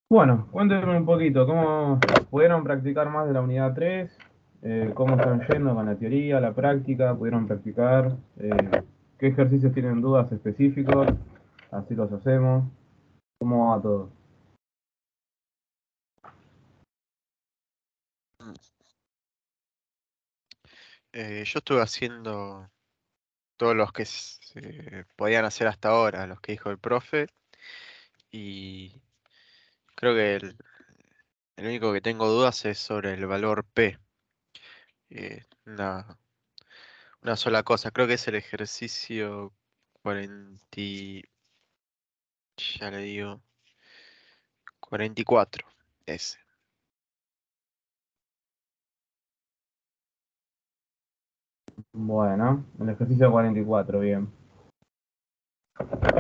Bueno, cuéntenme un poquito, ¿cómo pudieron practicar más de la unidad 3? ¿Cómo están yendo con la teoría, la práctica? ¿Pudieron practicar? ¿Qué ejercicios tienen dudas específicos? Así los hacemos. ¿Cómo va todo? Yo estuve haciendo todos los que se podían hacer hasta ahora, los que dijo el profe, y creo que el único que tengo dudas es sobre el valor P. Eh, una, una sola cosa, creo que es el ejercicio 40, ya le digo, 44, ese. Bueno, el ejercicio 44, bien.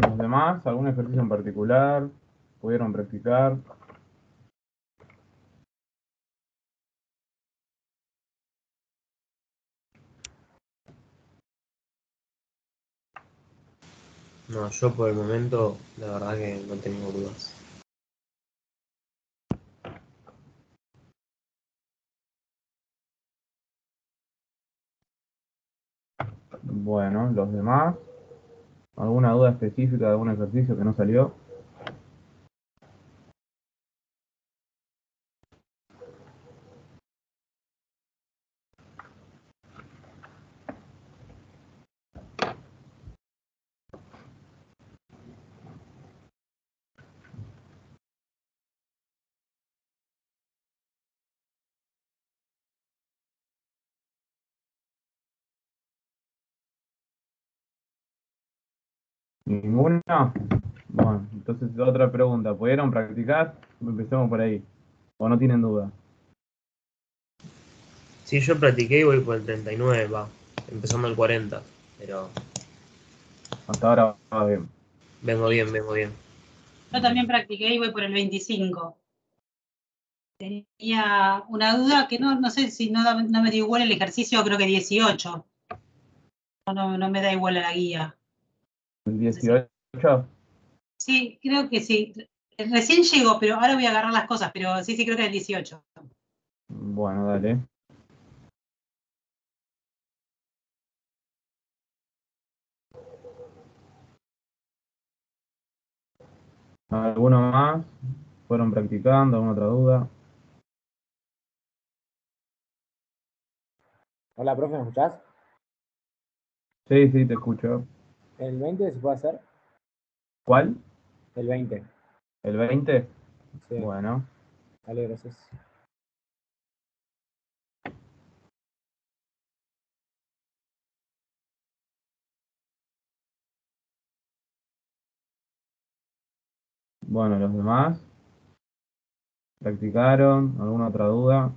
¿Los demás? ¿Algún ejercicio en particular? ¿Pudieron practicar? No, yo por el momento, la verdad que no tengo dudas. Bueno, ¿los demás? ¿Alguna duda específica de algún ejercicio que no salió? ¿Ninguna? Bueno, entonces otra pregunta. ¿Pudieron practicar? Empecemos por ahí. ¿O no tienen duda? Sí, yo practiqué y voy por el 39, va, empezando el 40, pero Hasta ahora va bien. vengo bien, vengo bien. Yo también practiqué y voy por el 25. Tenía una duda que no sé si no me dio igual el ejercicio, creo que 18. No me da igual a la guía. ¿El No sé si. 18? Sí, creo que sí. Recién llegó, pero ahora voy a agarrar las cosas, pero sí, creo que es el 18. Bueno, dale. ¿Alguno más? ¿Fueron practicando? ¿Alguna otra duda? Hola, profe, ¿me escuchás? Sí, sí, te escucho. ¿El 20 se puede hacer? ¿Cuál? El 20. ¿El 20? Sí, Bueno, dale, gracias. bueno, los demás. ¿Practicaron? ¿Alguna otra duda?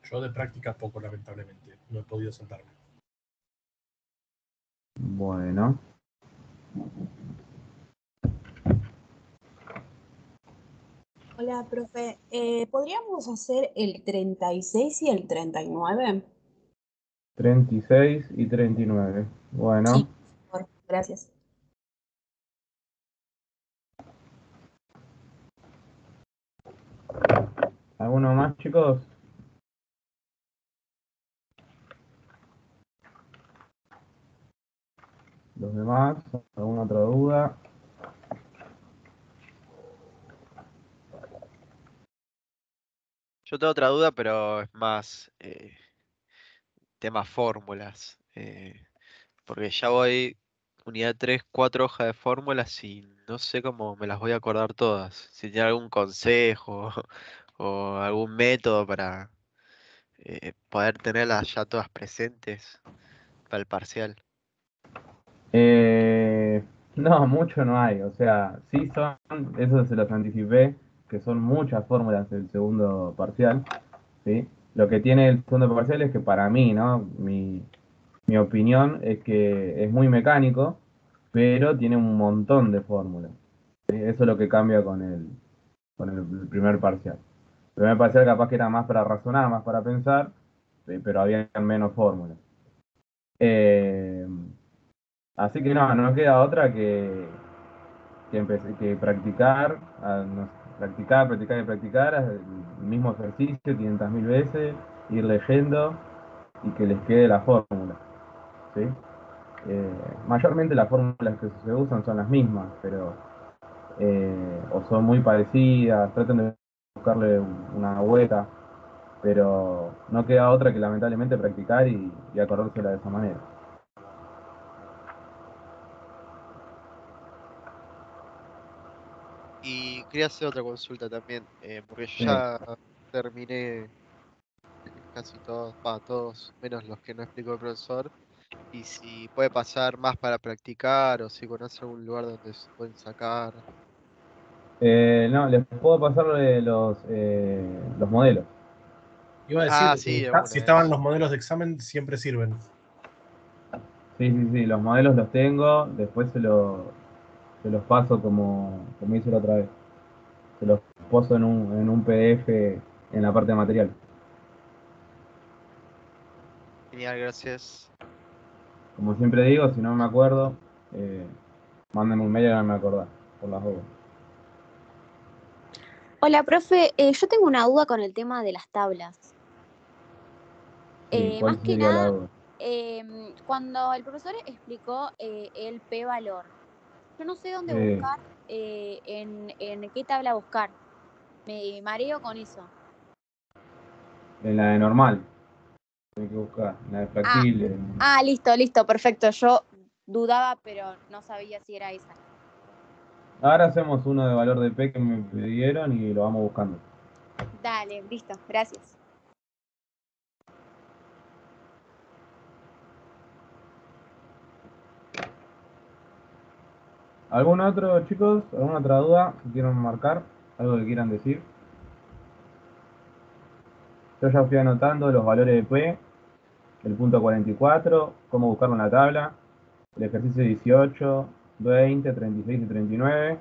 Yo de práctica poco, lamentablemente. No he podido sentarme. Bueno, Hola, profe. ¿Podríamos hacer el 36 y el 39? 36 y 39. Sí, Bueno, por favor. Gracias. ¿alguno más, chicos? ¿Los demás? ¿Alguna otra duda? Yo tengo otra duda, pero es más tema fórmulas. Porque ya voy unidad 3 4 hojas de fórmulas y no sé cómo me las voy a acordar todas. Si tiene algún consejo o algún método para poder tenerlas ya todas presentes para el parcial. Eh, no, mucho no hay. O sea, sí son, eso se los anticipé, que son muchas fórmulas del segundo parcial, ¿sí? Lo que tiene el segundo parcial es que para mí, ¿no? Mi opinión es que es muy mecánico, pero tiene un montón de fórmulas. ¿Sí? Eso es lo que cambia con el primer parcial. El primer parcial capaz que era más para razonar, más para pensar, ¿sí? Pero había menos fórmulas. Eh, Así que no, no queda otra que practicar, practicar y practicar el mismo ejercicio 500.000 veces, ir leyendo y que les quede la fórmula, ¿sí? Mayormente las fórmulas que se usan son las mismas, pero o son muy parecidas, traten de buscarle una vuelta, pero no queda otra que lamentablemente practicar y acordársela de esa manera. Y quería hacer otra consulta también, porque yo Sí. ya terminé casi todos, todos menos los que no explicó el profesor. Y si puede pasar más para practicar o si conoce algún lugar donde se pueden sacar. No, les puedo pasar los modelos. Iba a decir, Sí, de una, si estaban eso. los modelos de examen, siempre sirven. Sí, los modelos los tengo, después se los paso como hice la otra vez. Se los paso en un PDF en la parte de material. Genial, gracias. Como siempre digo, si no me acuerdo, mándenme un mail y no me acordar, por las dudas. Hola, profe. Yo tengo una duda con el tema de las tablas. Sí, Más ¿cuál que sería la nada, duda? cuando el profesor explicó el p-valor, yo no sé dónde Sí, buscar, en qué tabla buscar. Me mareo con eso. en la de normal, hay que buscar, en la de Ah, fractiles. listo, perfecto. Yo dudaba, pero no sabía si era esa. Ahora hacemos uno de valor de P que me pidieron y lo vamos buscando. Dale, listo, gracias. ¿Algún otro, chicos? ¿Alguna otra duda que quieran marcar? ¿Algo que quieran decir? Yo ya fui anotando los valores de P, el punto 44, cómo buscarlo en la tabla, el ejercicio 18, 20, 36 y 39.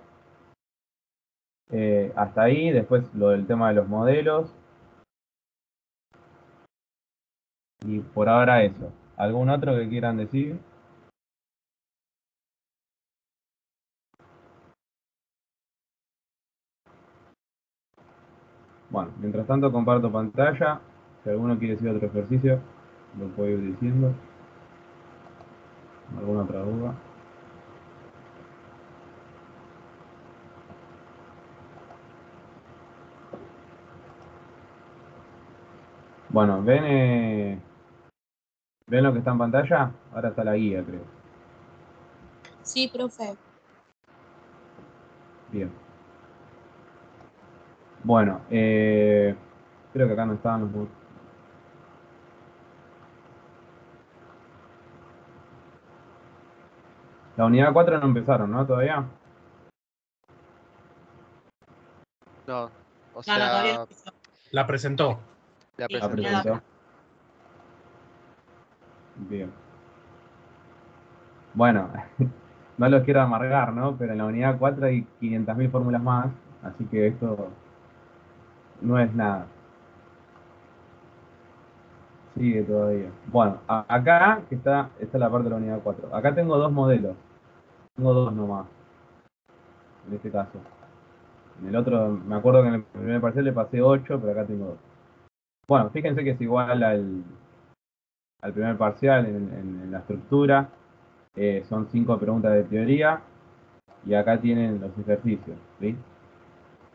Hasta ahí, después lo del tema de los modelos. Y por ahora eso. ¿Algún otro que quieran decir? Bueno, mientras tanto comparto pantalla. Si alguno quiere decir otro ejercicio, lo puedo ir diciendo. ¿Alguna otra duda? Bueno, ¿ven lo que está en pantalla? Ahora está la guía, creo. Sí, profe. Bien. Bueno, creo que acá no estaban los... La unidad 4 no empezaron, ¿no? ¿Todavía? No, o No, todavía no sea, empezó. La presentó. la Sí, La presentó, unidad sí. presentó. Bien. Bueno, no los quiero amargar, ¿no? Pero en la unidad 4 hay 500.000 fórmulas más, así que esto no es nada. Sigue todavía. Bueno, acá que está la parte de la unidad 4. Acá tengo dos modelos. Tengo dos nomás, en este caso. En el otro, me acuerdo que en el primer parcial le pasé 8, pero acá tengo dos. Bueno, fíjense que es igual al primer parcial en la estructura. Son 5 preguntas de teoría y acá tienen los ejercicios, ¿sí?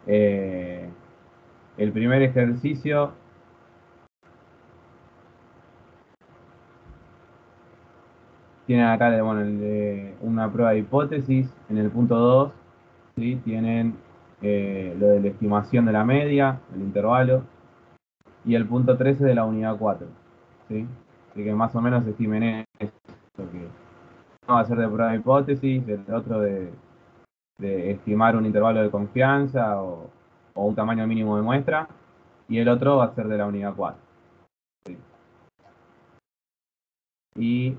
El primer ejercicio tienen acá una prueba de hipótesis. En el punto 2, ¿sí? Tienen lo de la estimación de la media, el intervalo, y el punto 13 de la unidad 4, ¿sí? Así que más o menos estimen esto, que uno va a ser de prueba de hipótesis, el otro de estimar un intervalo de confianza o un tamaño mínimo de muestra, y el otro va a ser de la unidad 4. ¿Sí? Y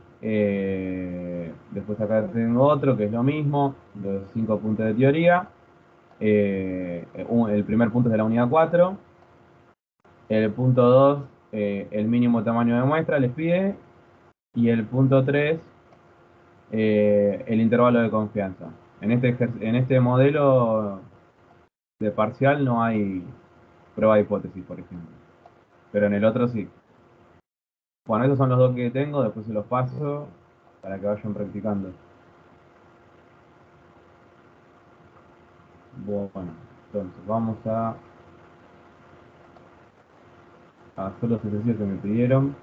después acá tengo otro que es lo mismo, los 5 puntos de teoría. El primer punto es de la unidad 4. El punto 2, el mínimo tamaño de muestra les pide. Y el punto 3, el intervalo de confianza. En este modelo de parcial no hay prueba de hipótesis, por ejemplo. Pero en el otro sí. Bueno, esos son los dos que tengo, después se los paso para que vayan practicando. Bueno, entonces vamos a hacer los ejercicios que me pidieron.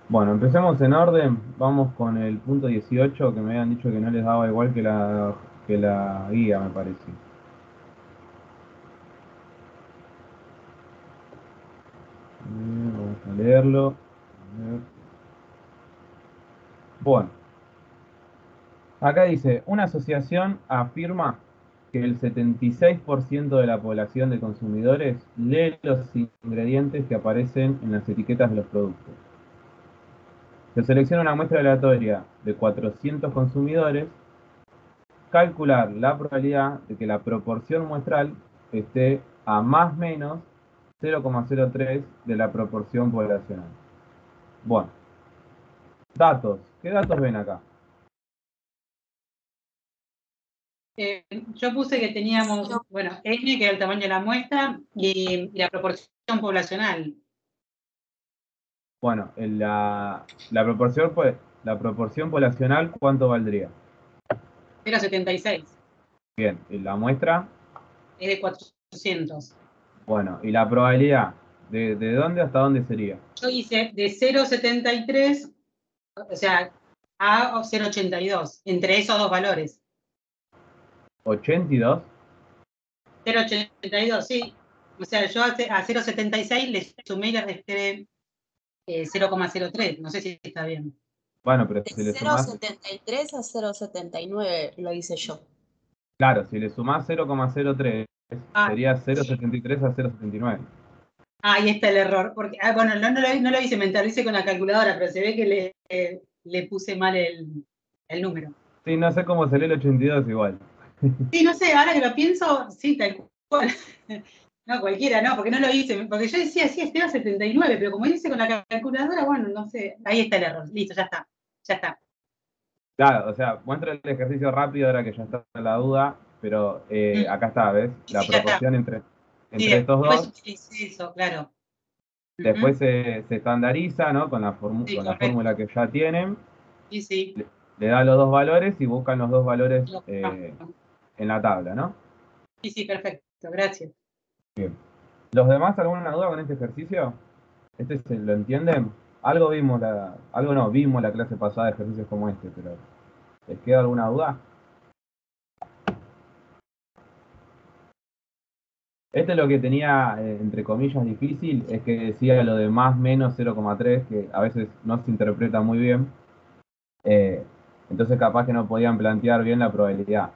Bueno, empecemos en orden. Vamos con el punto 18 que me habían dicho que no les daba igual que la guía, me parece. Vamos a leerlo. A ver. Bueno, acá dice, una asociación afirma que el 76% de la población de consumidores lee los ingredientes que aparecen en las etiquetas de los productos. Se selecciona una muestra aleatoria de 400 consumidores. Calcular la probabilidad de que la proporción muestral esté a más o menos 0,03 de la proporción poblacional. Bueno, datos. ¿Qué datos ven acá? Yo puse que teníamos, bueno, N, que era el tamaño de la muestra, y la proporción poblacional. Bueno, la proporción poblacional, ¿cuánto valdría? 0,76. Bien, ¿y la muestra? Es de 400. Bueno, ¿y la probabilidad? ¿De dónde hasta dónde sería? Yo hice de 0,73, o sea, a 0,82, entre esos dos valores. ¿82? 0,82, sí. O sea, yo a 0,76 le sumé y le resté 0,03. No sé si está bien. Bueno, pero De si le sumás, 0,73 a 0,79 lo hice yo. claro, si le sumás 0,03, Ah. sería 0,73 a 0,79. Ahí está el error. Porque, bueno, no lo hice mental, lo hice con la calculadora, pero se ve que le puse mal el número. Sí, no sé cómo salió el 82 igual. Sí, no sé, ahora que lo pienso, sí, tal cual. No, cualquiera, no, porque no lo hice. Porque yo decía, sí, estoy a 79, pero como hice con la calculadora, bueno, no sé. Ahí está el error. Listo, ya está. Ya está. Claro, o sea, muestro el ejercicio rápido ahora que ya está la duda, pero acá está, ¿ves? Sí, La sí, ya está. proporción Sí, entre estos después dos. utilicé eso, claro. Después se estandariza, ¿no? Con la Sí, con la correcto. fórmula que ya tienen. Sí, sí. Le da los dos valores y buscan los dos valores Ah, en la tabla, ¿no? sí, sí, perfecto. Gracias. Bien. ¿Los demás alguna duda con este ejercicio? ¿Lo entienden? Algo no, vimos la clase pasada de ejercicios como este, pero ¿les queda alguna duda? Este es lo que tenía, entre comillas, difícil, es que decía lo de más menos 0,3, que a veces no se interpreta muy bien. Eh, entonces capaz que no podían plantear bien la probabilidad.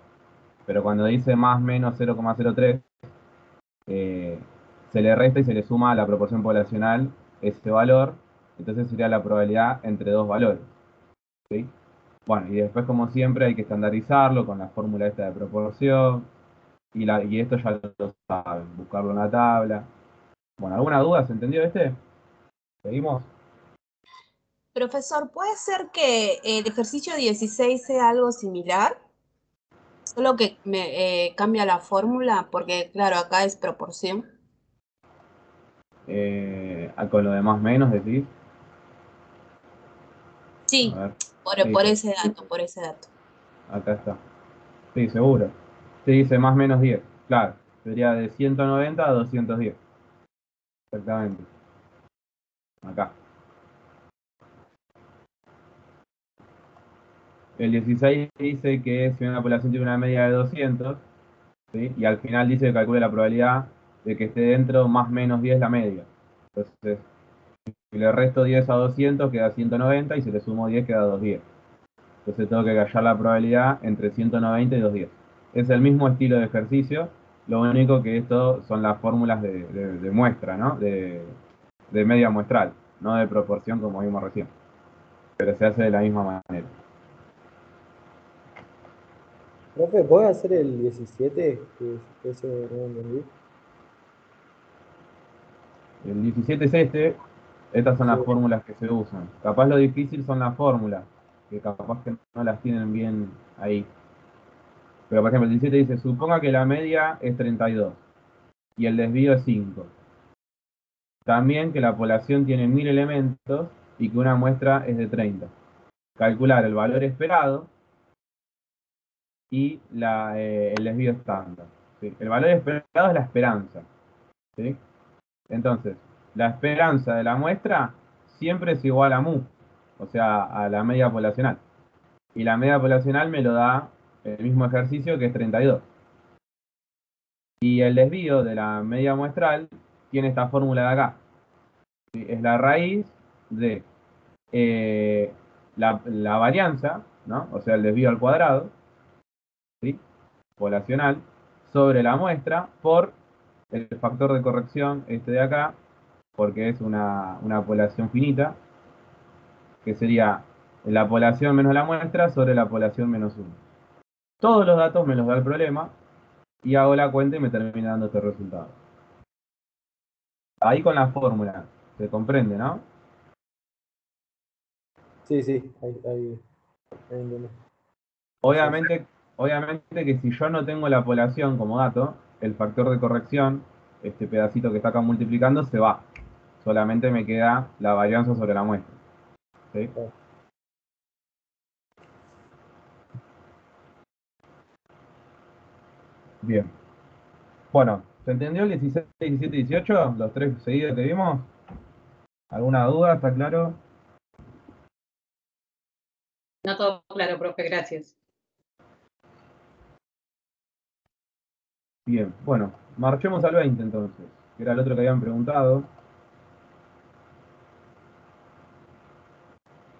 Pero cuando dice más menos 0,03, se le resta y se le suma a la proporción poblacional ese valor. Entonces sería la probabilidad entre dos valores. ¿Sí? Bueno, y después como siempre hay que estandarizarlo con la fórmula esta de proporción. Y esto ya lo saben, buscarlo en la tabla. Bueno, ¿alguna duda? ¿Se entendió este? ¿Seguimos? Profesor, ¿puede ser que el ejercicio 16 sea algo similar? Solo que me cambia la fórmula, porque claro, acá es proporción. Con lo de más menos decís. A Sí, ver. por, Sí, por ese dato, por ese dato. acá está. Sí, seguro. Se dice más menos 10. Claro, sería de 190 a 210. Exactamente. Acá. El 16 dice que si una población tiene una media de 200, ¿sí? Y al final dice que calcule la probabilidad de que esté dentro más menos 10 la media. Entonces, si le resto 10 a 200 queda 190 y si le sumo 10 queda 210. Entonces tengo que hallar la probabilidad entre 190 y 210. Es el mismo estilo de ejercicio, lo único que esto son las fórmulas de muestra, ¿no? De media muestral, no de proporción como vimos recién. Pero se hace de la misma manera. Profe, ¿puedo hacer el 17? Que eso no entendí. El 17 es este. Estas son las Sí. fórmulas que se usan. Capaz lo difícil son las fórmulas, que capaz que no las tienen bien ahí. Pero por ejemplo, el 17 dice, suponga que la media es 32 y el desvío es 5. También que la población tiene 1000 elementos y que una muestra es de 30. Calcular el valor esperado y el desvío estándar. ¿Sí? El valor esperado es la esperanza. ¿Sí? Entonces, la esperanza de la muestra siempre es igual a mu, o sea, a la media poblacional. Y la media poblacional me lo da el mismo ejercicio que es 32. Y el desvío de la media muestral tiene esta fórmula de acá. ¿Sí? Es la raíz de la varianza, ¿no? O sea, el desvío al cuadrado, ¿sí? Poblacional, sobre la muestra por el factor de corrección este de acá, porque es una población finita, que sería la población menos la muestra sobre la población menos 1. Todos los datos me los da el problema y hago la cuenta y me termina dando este resultado. Ahí con la fórmula, se comprende, ¿no? Sí, sí, ahí entiendo. Obviamente, obviamente que si yo no tengo la población como dato, el factor de corrección, este pedacito que está acá multiplicando, se va. Solamente me queda la varianza sobre la muestra. ¿Sí? Bien. Bueno, ¿se entendió el 16, 17 y 18? Los tres seguidos que vimos. ¿Alguna duda? ¿Está claro? No todo claro, profe, gracias. Bien, bueno, marchemos al 20 entonces, que era el otro que habían preguntado,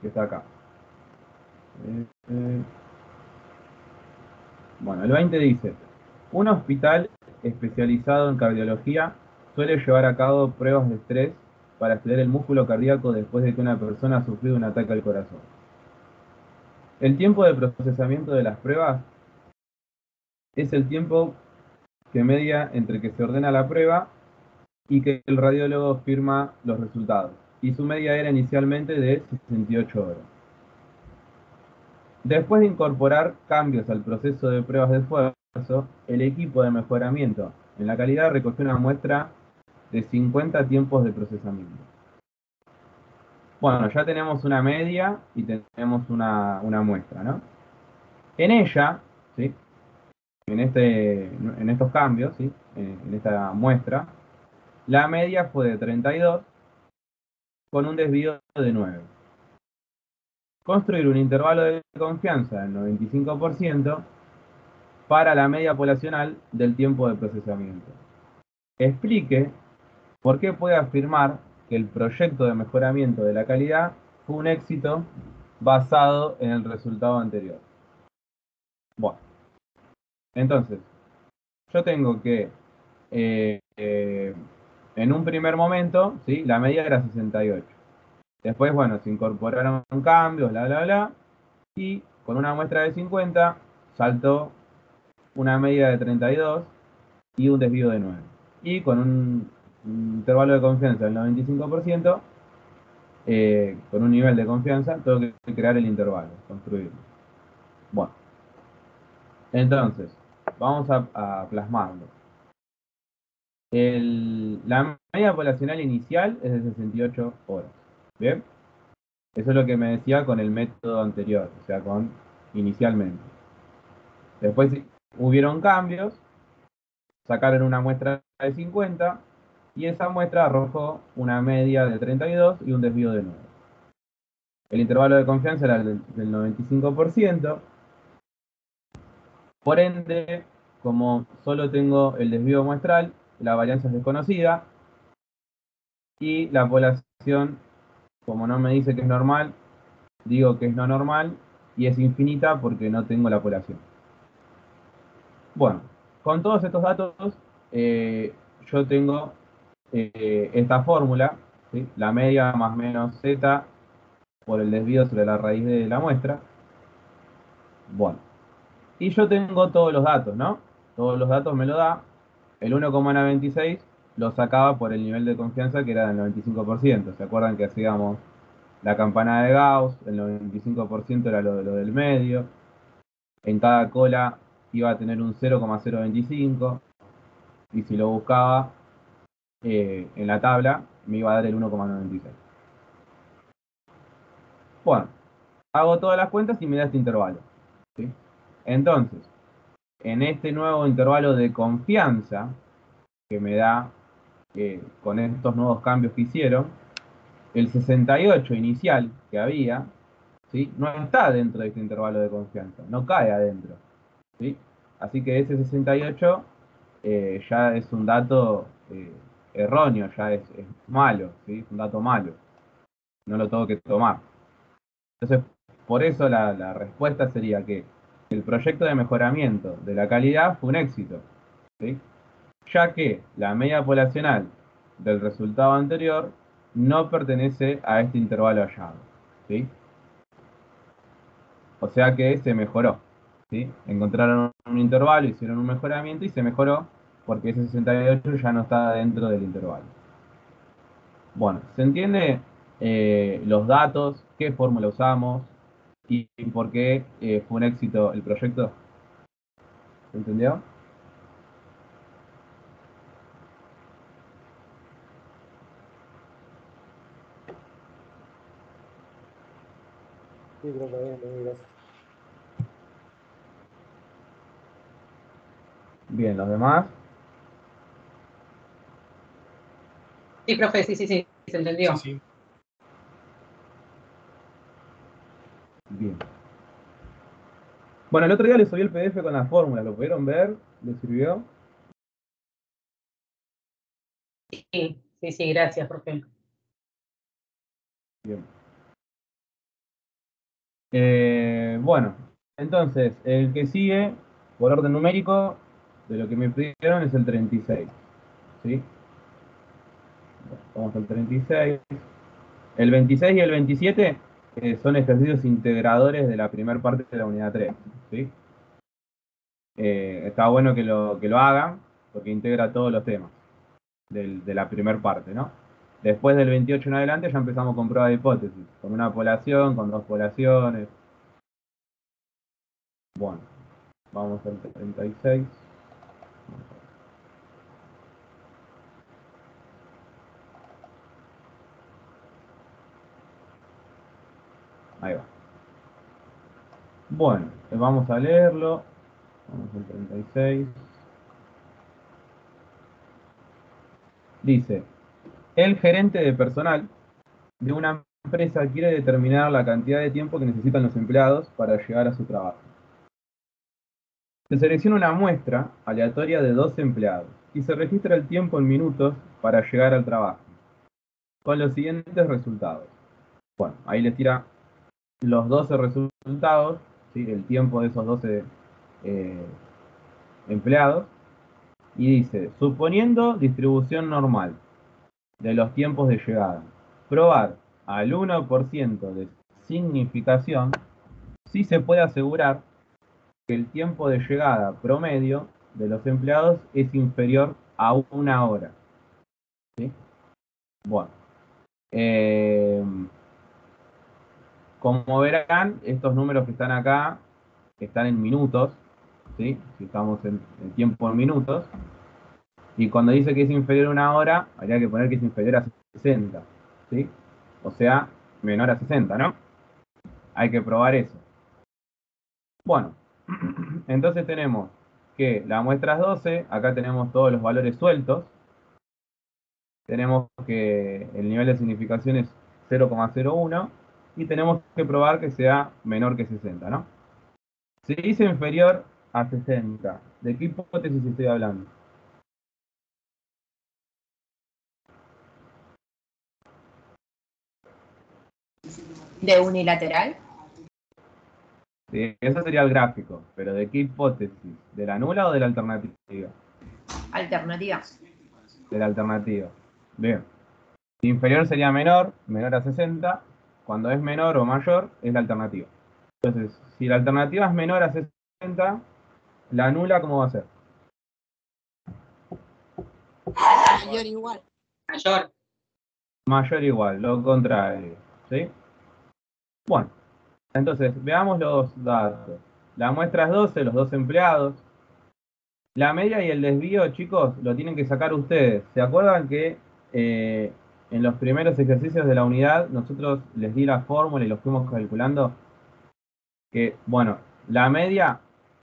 que está acá. Eh, bueno, el 20 dice, un hospital especializado en cardiología suele llevar a cabo pruebas de estrés para estudiar el músculo cardíaco después de que una persona ha sufrido un ataque al corazón. El tiempo de procesamiento de las pruebas es el tiempo que media entre que se ordena la prueba y que el radiólogo firma los resultados, y su media era inicialmente de 68 horas. Después de incorporar cambios al proceso de pruebas de esfuerzo, el equipo de mejoramiento en la calidad recogió una muestra de 50 tiempos de procesamiento. Bueno, ya tenemos una media y tenemos una muestra, ¿no? En ella, ¿sí? En estos cambios, ¿sí? En esta muestra, la media fue de 32 con un desvío de 9. Construir un intervalo de confianza del 95% para la media poblacional del tiempo de procesamiento. Explique por qué puede afirmar que el proyecto de mejoramiento de la calidad fue un éxito basado en el resultado anterior. Bueno, entonces, yo tengo que en un primer momento, ¿sí? La media era 68. Después, bueno, se incorporaron cambios, bla, bla, bla, y con una muestra de 50 saltó una media de 32 y un desvío de 9. Y con un intervalo de confianza del 95%, con un nivel de confianza, tengo que crear el intervalo, construirlo. Bueno, entonces, vamos a plasmarlo. La media poblacional inicial es de 68 horas. ¿Bien? Eso es lo que me decía con el método anterior, o sea, con inicialmente. Después hubieron cambios, sacaron una muestra de 50 y esa muestra arrojó una media de 32 y un desvío de 9. El intervalo de confianza era del 95%, por ende, como solo tengo el desvío muestral, la varianza es desconocida y la población, como no me dice que es normal, digo que es no normal y es infinita porque no tengo la población. Bueno, con todos estos datos, yo tengo esta fórmula, ¿sí? La media más menos z por el desvío sobre la raíz de la muestra. Bueno, y yo tengo todos los datos, ¿no? Todos los datos me lo da el 1,96 lo sacaba por el nivel de confianza que era del 95%. ¿Se acuerdan que hacíamos la campana de Gauss? El 95% era lo del medio. En cada cola iba a tener un 0,025. Y si lo buscaba en la tabla, me iba a dar el 1,96. Bueno, hago todas las cuentas y me da este intervalo, ¿sí? Entonces, en este nuevo intervalo de confianza que me da con estos nuevos cambios que hicieron, el 68 inicial que había, ¿sí?, no está dentro de este intervalo de confianza, no cae adentro, ¿sí? Así que ese 68 ya es un dato erróneo, ya es malo, ¿sí? Es un dato malo, no lo tengo que tomar. Entonces, por eso la respuesta sería que el proyecto de mejoramiento de la calidad fue un éxito, ¿sí?, ya que la media poblacional del resultado anterior no pertenece a este intervalo hallado, ¿sí? O sea que se mejoró, ¿sí? Encontraron un intervalo, hicieron un mejoramiento y se mejoró porque ese 68 ya no está dentro del intervalo. Bueno, ¿se entiende los datos, qué fórmula usamos y por qué fue un éxito el proyecto? ¿Se entendió? Sí, creo que bien, gracias. Bien, los demás. Sí, profe, sí, se entendió. Sí, sí. Bien. Bueno, el otro día les subí el PDF con las fórmulas, ¿lo pudieron ver? ¿Les sirvió? Sí, gracias, profe. Bien. Bueno, entonces, el que sigue, por orden numérico, de lo que me pidieron es el 36, ¿sí? Vamos al 36. El 26 y el 27 son ejercicios integradores de la primera parte de la unidad 3, ¿sí? Está bueno que lo hagan, porque integra todos los temas de la primera parte, ¿no? Después del 28 en adelante ya empezamos con prueba de hipótesis, con una población, con dos poblaciones. Bueno, vamos al 36. Ahí va. Bueno, vamos a leerlo. Vamos al 36. Dice, el gerente de personal de una empresa quiere determinar la cantidad de tiempo que necesitan los empleados para llegar a su trabajo. Se selecciona una muestra aleatoria de 12 empleados y se registra el tiempo en minutos para llegar al trabajo, con los siguientes resultados. Bueno, ahí les tira los 12 resultados, ¿sí?, el tiempo de esos 12 empleados, y dice, suponiendo distribución normal de los tiempos de llegada, probar al 1% de significación, sí se puede asegurar que el tiempo de llegada promedio de los empleados es inferior a 1 hora, ¿sí? Bueno, como verán, estos números que están acá están en minutos, ¿sí? Si estamos en tiempo en minutos. Y cuando dice que es inferior a 1 hora, habría que poner que es inferior a 60, ¿sí? O sea, menor a 60, ¿no? Hay que probar eso. Bueno, entonces tenemos que la muestra es 12, acá tenemos todos los valores sueltos. Tenemos que el nivel de significación es 0,01 y tenemos que probar que sea menor que 60, ¿no? Si dice inferior a 60, ¿de qué hipótesis estoy hablando? ¿De unilateral? Sí, eso sería el gráfico, pero ¿de qué hipótesis? ¿De la nula o de la alternativa? Alternativa. De la alternativa. Bien. Si inferior sería menor, menor a 60. Cuando es menor o mayor, es la alternativa. Entonces, si la alternativa es menor a 60, la nula, ¿cómo va a ser? mayor igual. Mayor. Mayor igual, lo contrario. ¿Sí? Bueno, entonces veamos los datos. La muestra es 12, los dos empleados. La media y el desvío, chicos, lo tienen que sacar ustedes. ¿Se acuerdan que en los primeros ejercicios de la unidad nosotros les di la fórmula y lo fuimos calculando? Que, bueno, la media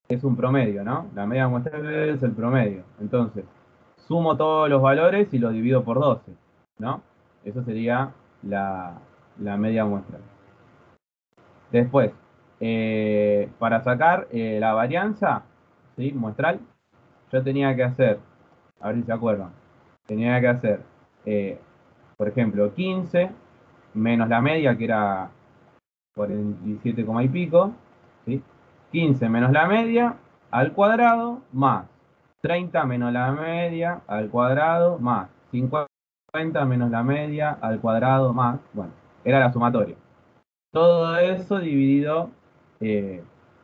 es un promedio, ¿no? La media muestral es el promedio. Entonces, sumo todos los valores y lo divido por 12, ¿no? Eso sería la media muestral. Después, para sacar la varianza, ¿sí? Muestral, yo tenía que hacer, a ver si se acuerdan, tenía que hacer, por ejemplo, 15 menos la media, que era 47, y pico, ¿sí? 15 menos la media al cuadrado más 30 menos la media al cuadrado más 50 menos la media al cuadrado más, bueno, era la sumatoria. Todo eso dividido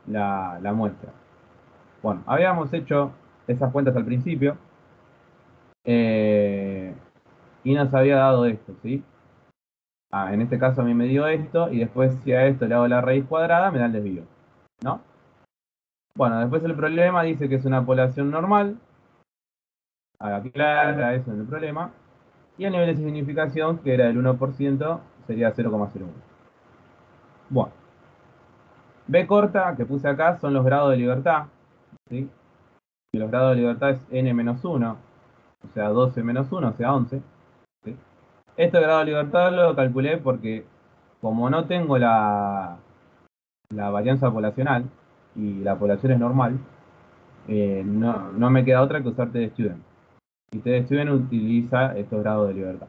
la muestra. Bueno, habíamos hecho esas cuentas al principio y nos había dado esto, ¿sí? En este caso a mí me dio esto y después si a esto le hago la raíz cuadrada me da el desvío, ¿no? Bueno, después el problema dice que es una población normal. Aclara eso en el problema. Y el nivel de significación, que era el 1%, sería 0,01. Bueno. B corta, que puse acá, son los grados de libertad, ¿sí? Y los grados de libertad es n-1, o sea, 12 menos 1, o sea, 11. ¿Sí? Este grado de libertad lo calculé porque, como no tengo la varianza poblacional, y la población es normal, no me queda otra que usar TDStudent. Y TDStudent utiliza estos grados de libertad.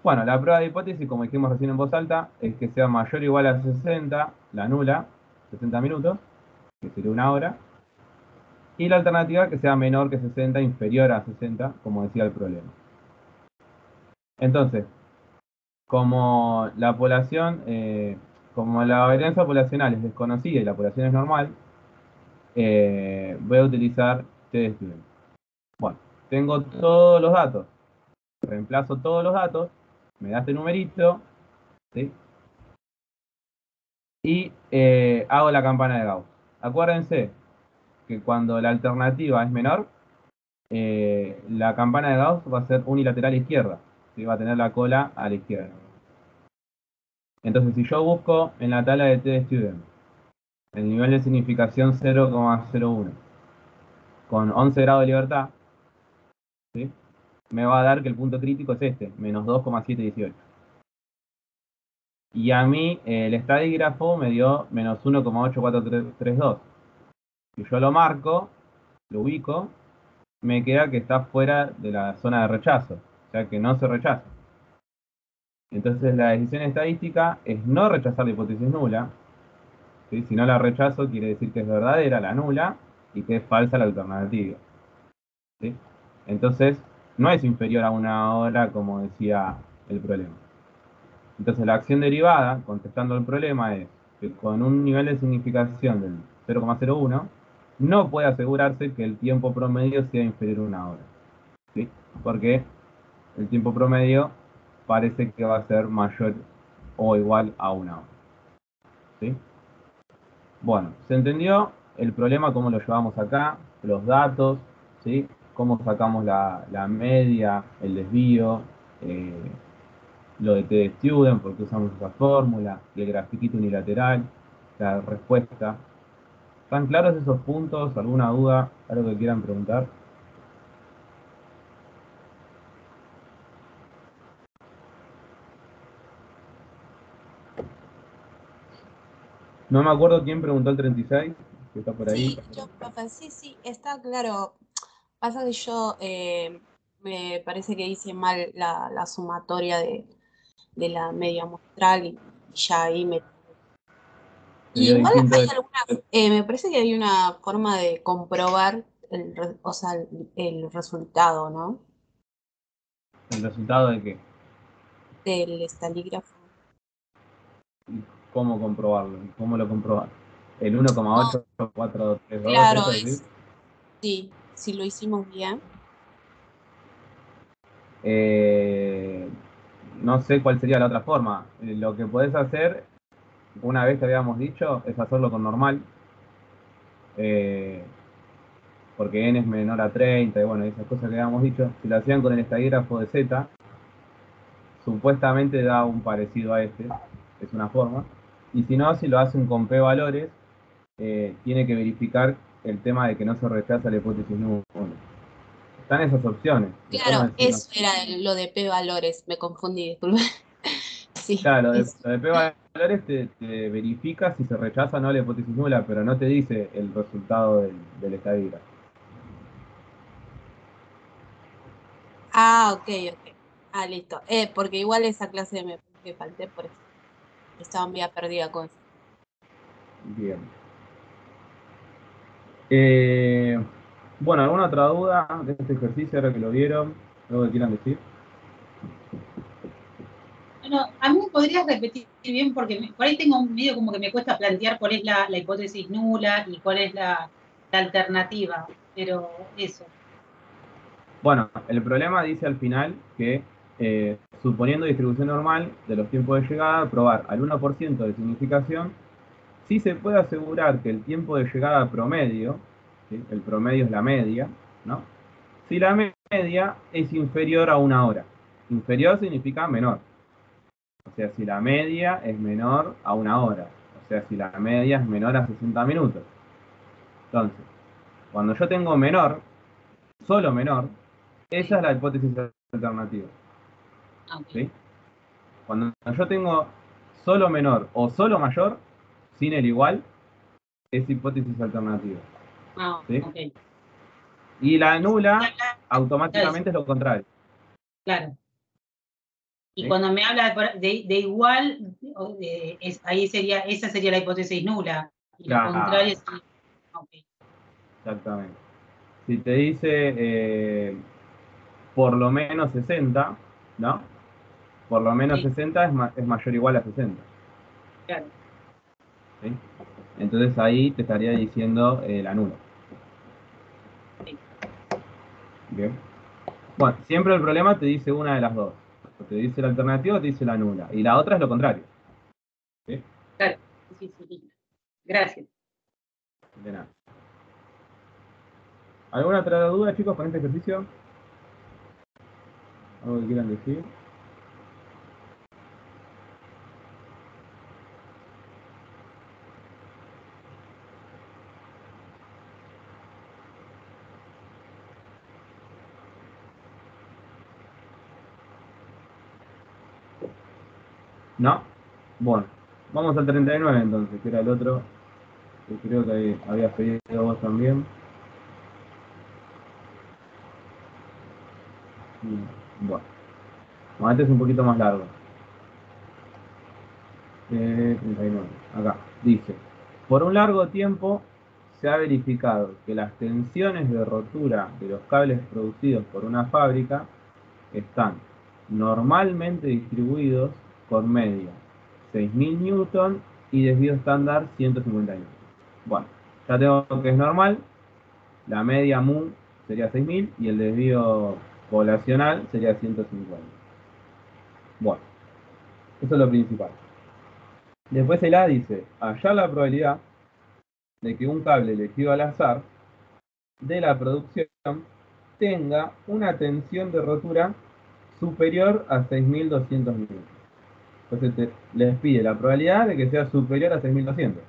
Bueno, la prueba de hipótesis, como dijimos recién en voz alta, es que sea mayor o igual a 60, la nula, 60 minutos, que sería una hora. Y la alternativa que sea menor que 60, inferior a 60, como decía el problema. Entonces, como la población, como la varianza poblacional es desconocida y la población es normal, voy a utilizar TDStudent. Bueno, tengo todos los datos. Reemplazo todos los datos, me da este numerito, ¿sí? Y hago la campana de Gauss. Acuérdense que cuando la alternativa es menor, la campana de Gauss va a ser unilateral izquierda, ¿sí? Va a tener la cola a la izquierda. Entonces, si yo busco en la tabla de TDStudent el nivel de significación 0,01 con 11 grados de libertad, ¿sí? Me va a dar que el punto crítico es este, menos 2,718. Y a mí el estadígrafo me dio menos 1,8432. Si yo lo marco, lo ubico, me queda que está fuera de la zona de rechazo, o sea que no se rechaza. Entonces la decisión estadística es no rechazar la hipótesis nula, ¿sí? Si no la rechazo quiere decir que es verdadera la nula y que es falsa la alternativa, ¿sí? Entonces no es inferior a una hora como decía el problema. Entonces la acción derivada, contestando el problema, es que con un nivel de significación del 0,01 no puede asegurarse que el tiempo promedio sea inferior a una hora, ¿sí? Porque el tiempo promedio parece que va a ser mayor o igual a una hora, ¿sí? Bueno, ¿se entendió el problema, cómo lo llevamos acá? Los datos, ¿sí? Cómo sacamos la media, el desvío, lo de TDStudent, porque usamos esa fórmula, el grafiquito unilateral, la respuesta. ¿Están claros esos puntos? ¿Alguna duda? ¿Algo que quieran preguntar? No me acuerdo quién preguntó el 36, que está por ahí. Sí, yo, profe, sí, está claro. Pasa que yo me parece que hice mal la sumatoria de la media muestral y ya ahí me... Se Y dio igual distinto. hay alguna, me parece que hay una forma de comprobar o sea, el resultado, ¿no? ¿El resultado de qué? Del estalígrafo. ¿Y cómo comprobarlo? ¿Cómo lo comprobar? ¿El 1,8432? Claro, ¿Eso decís? sí, si lo hicimos bien. Eh, no sé cuál sería la otra forma. Lo que podés hacer, una vez te habíamos dicho, es hacerlo con normal. eh, Porque n es menor a 30 y bueno, esas cosas que habíamos dicho. Si lo hacían con el estadígrafo de Z, supuestamente da un parecido a este, es una forma. Y si no, si lo hacen con p-valores, tiene que verificar el tema de que no se rechaza la hipótesis nula. Están esas opciones. Después Claro, nos decimos, eso era lo de p-valores, me confundí, disculpe. Sí, claro, eso. lo de p-valores te verifica si se rechaza o no la hipótesis nula, pero no te dice el resultado del estadígrafo. Ah, ok, ok. Ah, listo. Porque igual esa clase me falté por eso. Estaba media perdida con eso. Bien. Eh, bueno, ¿alguna otra duda de este ejercicio ahora que lo vieron? ¿Algo que quieran decir? Bueno, a mí me podrías repetir bien porque por ahí tengo un medio como que me cuesta plantear cuál es la hipótesis nula y cuál es la alternativa, pero eso. Bueno, el problema dice al final que suponiendo distribución normal de los tiempos de llegada, probar al 1% de significación, sí se puede asegurar que el tiempo de llegada promedio, ¿sí? El promedio es la media, ¿no? Si la media es inferior a una hora. Inferior significa menor. O sea, si la media es menor a una hora. O sea, si la media es menor a 60 minutos. Entonces, cuando yo tengo menor, solo menor, esa es la hipótesis alternativa. Okay. ¿Sí? Cuando yo tengo solo menor o solo mayor, sin el igual, es hipótesis alternativa. ¿Sí? Okay. Y la nula Claro. automáticamente es lo contrario. Claro. Y ¿Sí? cuando me habla de igual, ahí sería, esa sería la hipótesis nula. Y lo contrario Claro, es. Okay. exactamente. Si te dice por lo menos 60, ¿no? Por lo menos Sí, 60 es mayor o igual a 60. claro. ¿Sí? Entonces ahí te estaría diciendo la nula. Sí. Bien. Bueno, siempre el problema te dice una de las dos. O te dice la alternativa o te dice la nula. Y la otra es lo contrario. ¿Sí? Claro. Sí, sí. Gracias. De nada. ¿Alguna otra duda, chicos, con este ejercicio? ¿Algo que quieran decir? ¿No? Bueno, vamos al 39 entonces, que era el otro. Que creo que habías pedido vos también. Bueno, este es un poquito más largo. 39. Acá dice: por un largo tiempo se ha verificado que las tensiones de rotura de los cables producidos por una fábrica están normalmente distribuidos por media 6000 newton y desvío estándar 150 newton. Bueno, ya tengo que es normal, la media mu sería 6000 y el desvío poblacional sería 150. Bueno, eso es lo principal. Después el A dice: hallar la probabilidad de que un cable elegido al azar de la producción tenga una tensión de rotura superior a 6200 newton. Entonces les pide la probabilidad de que sea superior a 6200.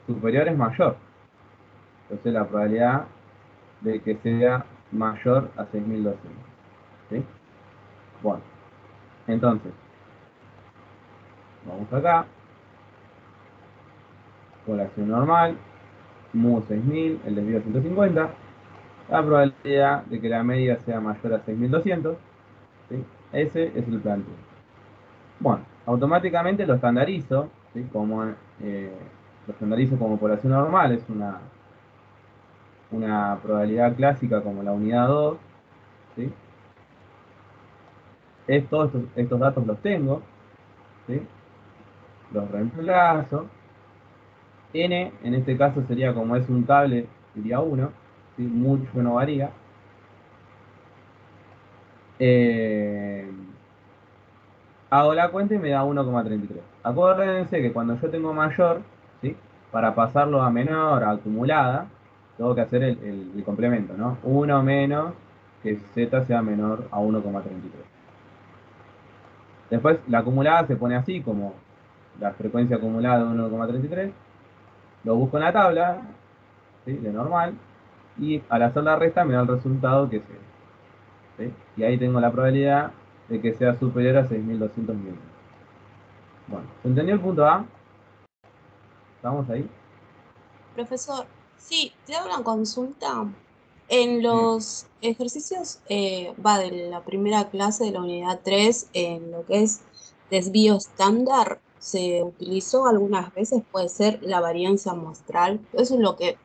Superior es mayor. Entonces la probabilidad de que sea mayor a 6200. ¿Sí? Bueno, entonces, vamos acá. Población normal, mu 6000, el desvío 150. La probabilidad de que la media sea mayor a 6200. ¿Sí? Ese es el planteo. Bueno, automáticamente lo estandarizo, ¿sí? Lo estandarizo como población normal, es una probabilidad clásica como la unidad 2, ¿sí? Todos estos datos los tengo, ¿sí? Los reemplazo. N, en este caso sería como es un cable, sería 1, ¿sí? Mucho no varía. Eh, hago la cuenta y me da 1,33. Acuérdense que cuando yo tengo mayor, ¿sí? Para pasarlo a menor, a acumulada, tengo que hacer el complemento, ¿no? 1 menos que z sea menor a 1,33. Después la acumulada se pone así, como la frecuencia acumulada de 1,33. Lo busco en la tabla, ¿sí? De normal. Y al hacer la resta me da el resultado que es este, ¿sí? Y ahí tengo la probabilidad de que sea superior a 6.200 millones. Bueno, ¿se entendió el punto A? ¿Estamos ahí? Profesor, sí, te hago una consulta. En los ejercicios, va de la primera clase de la unidad 3, en lo que es desvío estándar, se utilizó algunas veces, puede ser la varianza muestral. Eso es lo que,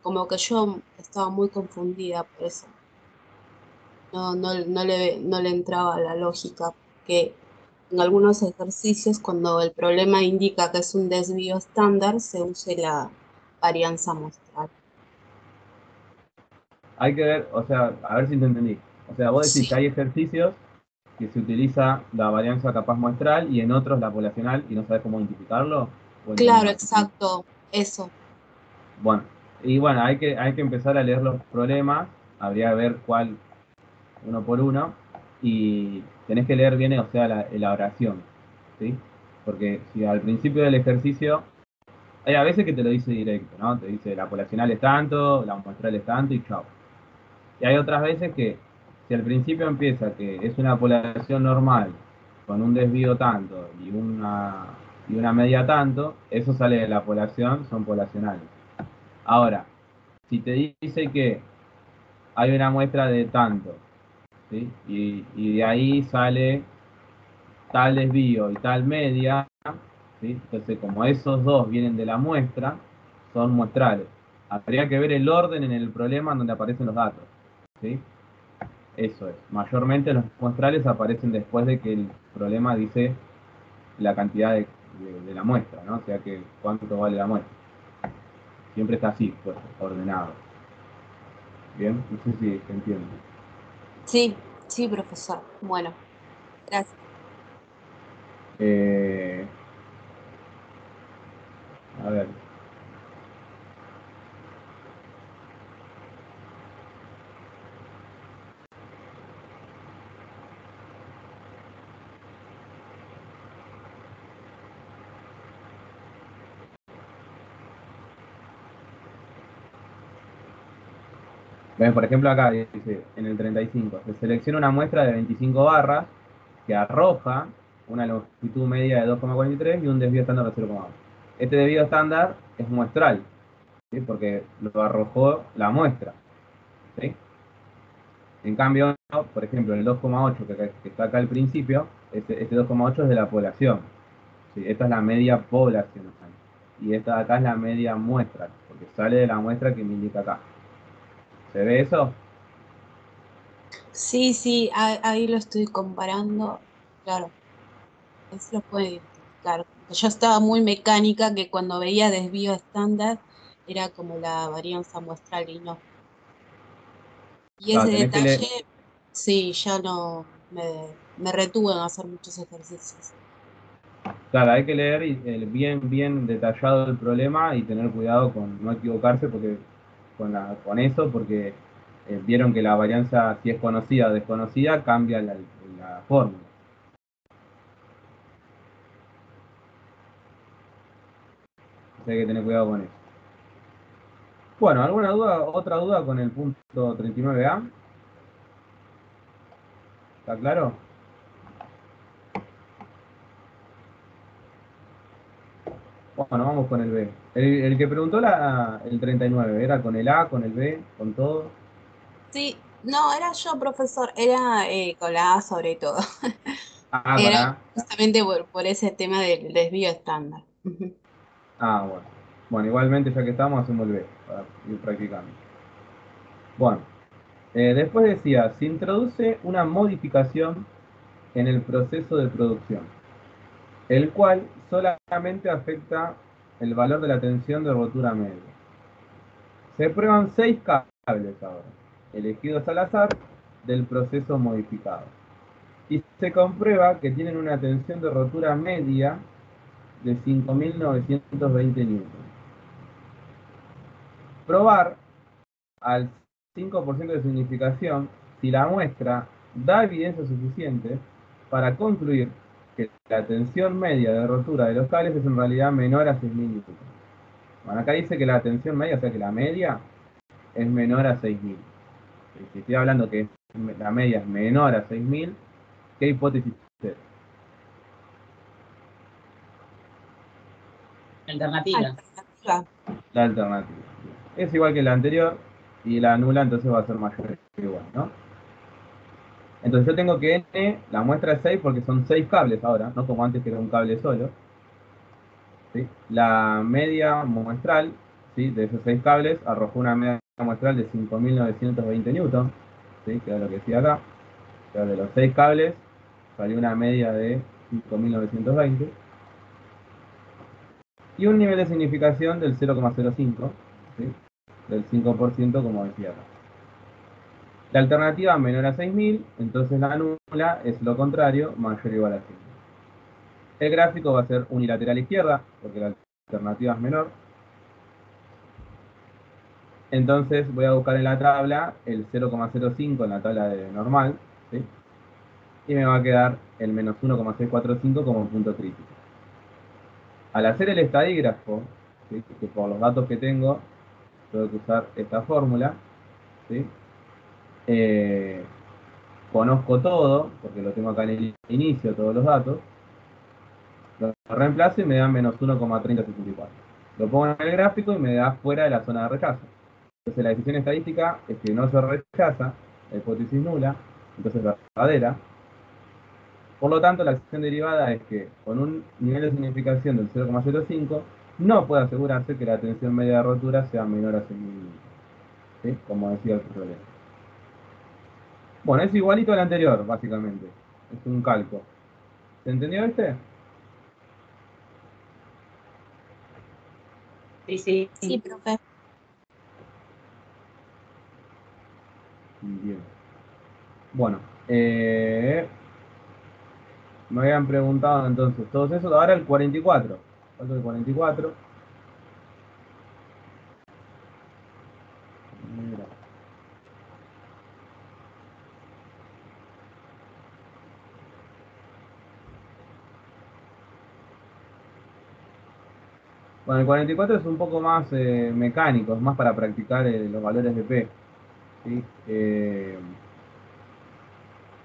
como que yo estaba muy confundida por eso. No le entraba la lógica, que en algunos ejercicios, cuando el problema indica que es un desvío estándar, se use la varianza muestral. Hay que ver, o sea, a ver si te entendí. O sea, vos decís Sí, que hay ejercicios que se utiliza la varianza capaz muestral y en otros la poblacional y no sabes cómo identificarlo. ¿O entendí claro, mal? exacto, eso. Bueno, y bueno, hay que empezar a leer los problemas, habría que ver cuál uno por uno, y tenés que leer bien, o sea, la oración, ¿sí? Porque si al principio del ejercicio, hay a veces que te lo dice directo, ¿no? Te dice la poblacional es tanto, la muestral es tanto y chao. Y hay otras veces que, si al principio empieza que es una población normal, con un desvío tanto y una media tanto, eso sale de la población, son poblacionales. Ahora, si te dice que hay una muestra de tanto, ¿sí? Y de ahí sale tal desvío y tal media, ¿sí? Entonces, como esos dos vienen de la muestra, son muestrales. Habría que ver el orden en el problema en donde aparecen los datos, ¿sí? Eso es. Mayormente los muestrales aparecen después de que el problema dice la cantidad de la muestra, ¿no? O sea que cuánto vale la muestra. Siempre está así, pues, ordenado. Bien, no sé si se entiende. Sí, sí, profesor. Bueno, gracias. Eh, a ver. Ven, por ejemplo, acá dice en el 35, se selecciona una muestra de 25 barras que arroja una longitud media de 2,43 y un desvío estándar de 0,8. Este desvío estándar es muestral, ¿sí? Porque lo arrojó la muestra, ¿sí? En cambio, por ejemplo, en el 2,8 que está acá al principio, este 2,8 es de la población, ¿sí? Esta es la media poblacional y esta de acá es la media muestra, porque sale de la muestra que me indica acá. ¿Se ve eso? Sí, sí, ahí lo estoy comparando. Claro, ahí se lo puede identificar. Yo estaba muy mecánica que cuando veía desvío estándar era como la varianza muestral y no. Y ese Claro, tenés que leer. detalle, sí, ya no me retuvo en hacer muchos ejercicios. Claro, hay que leer bien detallado el problema y tener cuidado con no equivocarse porque con eso, porque vieron que la varianza, si es conocida o desconocida, cambia la fórmula. Entonces hay que tener cuidado con eso. Bueno, ¿alguna duda, otra duda con el punto 39A? ¿Está claro? Bueno, vamos con el B. El que preguntó el 39, ¿era con el A, con el B, con todo? Sí, no, era yo, profesor, era con la A sobre todo. Ah, con Era la A. justamente por ese tema del desvío estándar. Ujú. Ah, bueno. Bueno, igualmente ya que estamos, hacemos el B para ir practicando. Bueno, después decía, se introduce una modificación en el proceso de producción, el cual solamente afecta el valor de la tensión de rotura media. Se prueban 6 cables ahora, elegidos al azar del proceso modificado. y se comprueba que tienen una tensión de rotura media de 5.920 newtons. Probar al 5% de significación si la muestra da evidencia suficiente para concluir que la tensión media de rotura de los cables es en realidad menor a 6.000 newtons. Bueno, acá dice que la tensión media, o sea que la media es menor a 6.000. Si estoy hablando que la media es menor a 6.000, ¿qué hipótesis es? Alternativa. Alternativa. La alternativa. Es igual que la anterior y la nula entonces va a ser mayor que igual, ¿no? Entonces yo tengo que N, la muestra es 6 porque son 6 cables ahora, no como antes que era un cable solo. ¿Sí? La media muestral, ¿sí?, de esos 6 cables arrojó una media muestral de 5.920 newtons, ¿sí?, que es lo que decía acá. O sea, de los 6 cables salió una media de 5.920. Y un nivel de significación del 0,05, ¿sí?, del 5% como decía acá. La alternativa menor a 6.000, entonces la nula es lo contrario, mayor o igual a 6.000. El gráfico va a ser unilateral izquierda, porque la alternativa es menor. Entonces voy a buscar en la tabla el 0,05 en la tabla de normal, ¿sí?, y me va a quedar el menos 1,645 como punto crítico. Al hacer el estadígrafo, ¿sí?, que por los datos que tengo, tengo que usar esta fórmula, ¿sí?, conozco todo, porque lo tengo acá en el inicio, todos los datos, lo reemplazo y me da menos 1,3064. Lo pongo en el gráfico y me da fuera de la zona de rechazo. Entonces la decisión estadística es que no se rechaza, la hipótesis nula, entonces es verdadera. Por lo tanto, la acción derivada es que con un nivel de significación del 0,05 no puede asegurarse que la tensión media de rotura sea menor a 6.000, ¿sí?, como decía el problema. Bueno, es igualito al anterior, básicamente. Es un calco. ¿Se entendió este? Sí, sí. Sí, profe. Bien. Bueno, me habían preguntado entonces todos esos. Ahora el 44. Falta el 44. Mira. Bueno, el 44 es un poco más mecánico, es más para practicar los valores de P, ¿sí?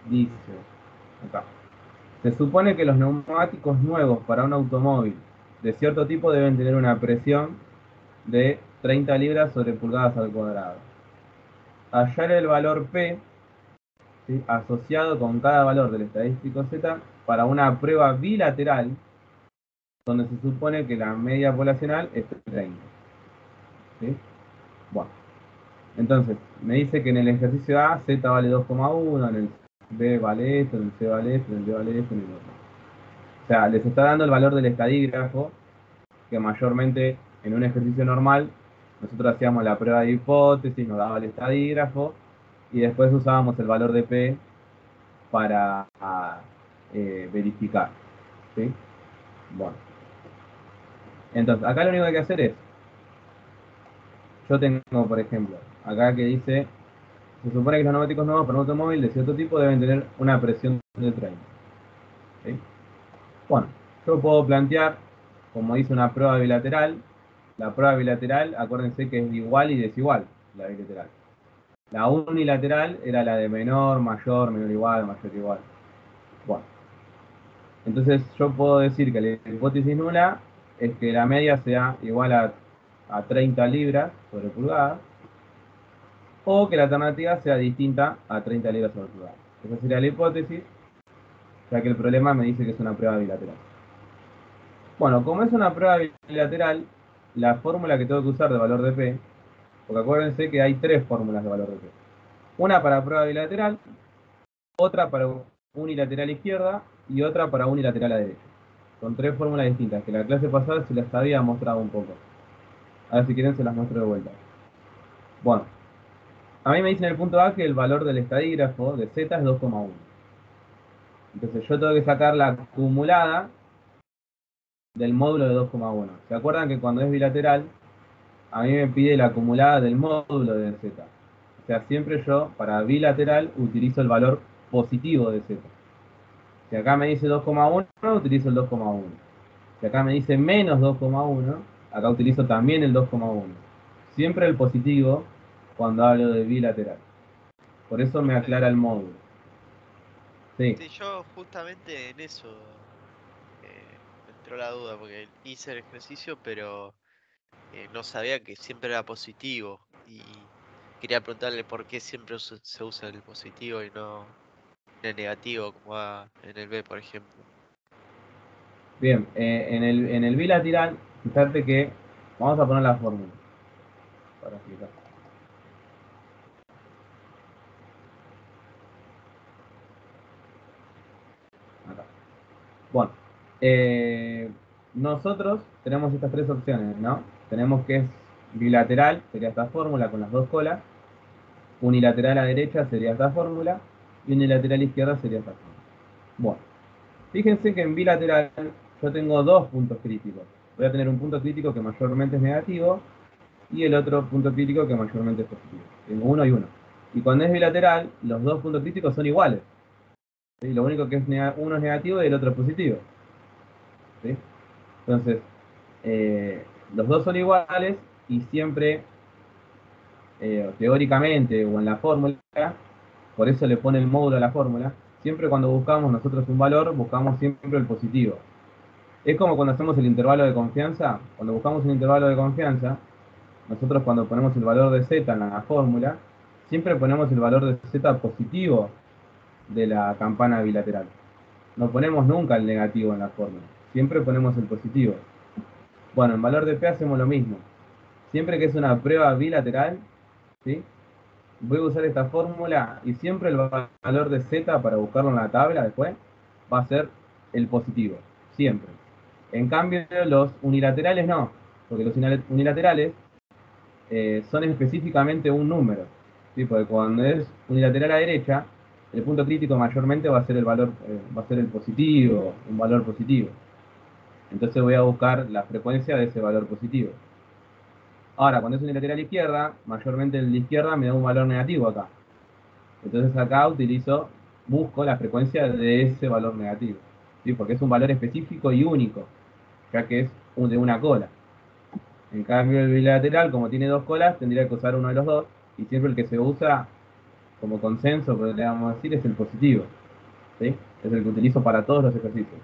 Dice acá: se supone que los neumáticos nuevos para un automóvil de cierto tipo deben tener una presión de 30 libras sobre pulgadas al cuadrado. Hallar el valor P, ¿sí?, asociado con cada valor del estadístico Z para una prueba bilateral donde se supone que la media poblacional es 30. ¿Sí? Bueno, entonces me dice que en el ejercicio A Z vale 2,1, en el B vale esto, en el C vale esto, en el D vale esto, en el otro. O sea, les está dando el valor del estadígrafo, que mayormente en un ejercicio normal nosotros hacíamos la prueba de hipótesis, nos daba el estadígrafo y después usábamos el valor de P para verificar, ¿sí? Bueno, entonces acá lo único que hay que hacer es, yo tengo por ejemplo acá que dice, se supone que los neumáticos nuevos para un automóvil de cierto tipo deben tener una presión de 30, ¿sí? Bueno, yo puedo plantear, como dice una prueba bilateral. La prueba bilateral, acuérdense que es de igual y desigual, la bilateral. La unilateral era la de menor, menor igual, mayor igual. Bueno, entonces yo puedo decir que la hipótesis nula es que la media sea igual a 30 libras sobre pulgada, o que la alternativa sea distinta a 30 libras sobre pulgada. Esa sería la hipótesis, ya que el problema me dice que es una prueba bilateral. Bueno, como es una prueba bilateral, la fórmula que tengo que usar de valor de P, porque acuérdense que hay 3 fórmulas de valor de P. Una para prueba bilateral, otra para unilateral izquierda y otra para unilateral a derecha. Son 3 fórmulas distintas, que la clase pasada se las había mostrado un poco. A ver si quieren se las muestro de vuelta. Bueno, a mí me dicen en el punto A que el valor del estadígrafo de Z es 2,1. Entonces yo tengo que sacar la acumulada del módulo de 2,1. ¿Se acuerdan que cuando es bilateral, a mí me pide la acumulada del módulo de z? O sea, siempre yo, para bilateral, utilizo el valor positivo de z. Si acá me dice 2,1, utilizo el 2,1. Si acá me dice menos 2,1, acá utilizo también el 2,1. Siempre el positivo cuando hablo de bilateral. Por eso me aclara el módulo. Sí, Sí, yo justamente en eso me entró la duda, porque hice el ejercicio, pero no sabía que siempre era positivo. Y quería preguntarle por qué siempre se usa el positivo y no el negativo, como va en el B, por ejemplo. bien. En el bilateral, fíjate que vamos a poner la fórmula para explicar. Acá. Bueno, nosotros tenemos estas tres opciones, ¿no? Tenemos que es bilateral, sería esta fórmula con las dos colas. Unilateral a derecha sería esta fórmula. Y unilateral a izquierda sería esta fórmula. Bueno, fíjense que en bilateral yo tengo dos puntos críticos. Voy a tener un punto crítico que mayormente es negativo y el otro punto crítico que mayormente es positivo. Tengo uno y uno. Y cuando es bilateral, los dos puntos críticos son iguales. ¿Sí? Lo único que es uno es negativo y el otro es positivo. ¿Sí? Entonces, los dos son iguales y siempre, teóricamente o en la fórmula, por eso le pone el módulo a la fórmula, siempre cuando buscamos nosotros un valor, buscamos siempre el positivo. Es como cuando hacemos el intervalo de confianza. Cuando buscamos un intervalo de confianza, nosotros cuando ponemos el valor de z en la fórmula, siempre ponemos el valor de z positivo de la campana bilateral. No ponemos nunca el negativo en la fórmula, siempre ponemos el positivo. Bueno, en valor de P hacemos lo mismo. Siempre que es una prueba bilateral, ¿sí? Voy a usar esta fórmula y siempre el valor de z para buscarlo en la tabla después va a ser el positivo, siempre. En cambio, los unilaterales no, porque los unilaterales son específicamente un número, ¿sí? Porque cuando es unilateral a derecha, el punto crítico mayormente va a ser el valor, va a ser el positivo, un valor positivo. Entonces voy a buscar la frecuencia de ese valor positivo. Ahora, cuando es unilateral izquierda, mayormente el de izquierda me da un valor negativo acá. Entonces acá busco la frecuencia de ese valor negativo, ¿sí? Porque es un valor específico y único, ya que es de una cola. En cambio el bilateral, como tiene dos colas, tendría que usar uno de los dos, y siempre el que se usa como consenso, podríamos decir, es el positivo, ¿sí? Es el que utilizo para todos los ejercicios.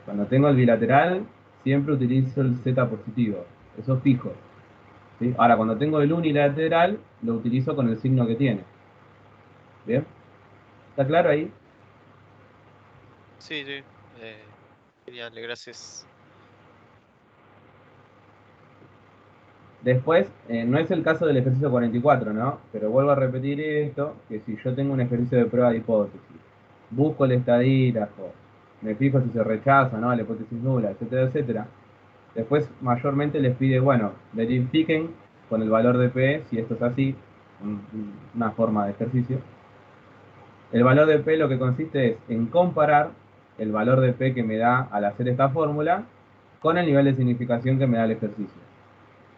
Cuando tengo el bilateral, siempre utilizo el Z positivo, eso es fijo, ¿sí? Ahora, cuando tengo el unilateral, lo utilizo con el signo que tiene. ¿Bien? ¿Está claro ahí? Sí, sí. Genial, gracias. Después, no es el caso del ejercicio 44, ¿no? Pero vuelvo a repetir esto, que si yo tengo un ejercicio de prueba de hipótesis, busco el estadígrafo, me fijo si se rechaza, ¿no? La hipótesis nula, etcétera, etcétera. Después, mayormente les pide, bueno, verifiquen con el valor de P, si esto es así, una forma de ejercicio. El valor de P lo que consiste es en comparar el valor de P que me da al hacer esta fórmula con el nivel de significación que me da el ejercicio,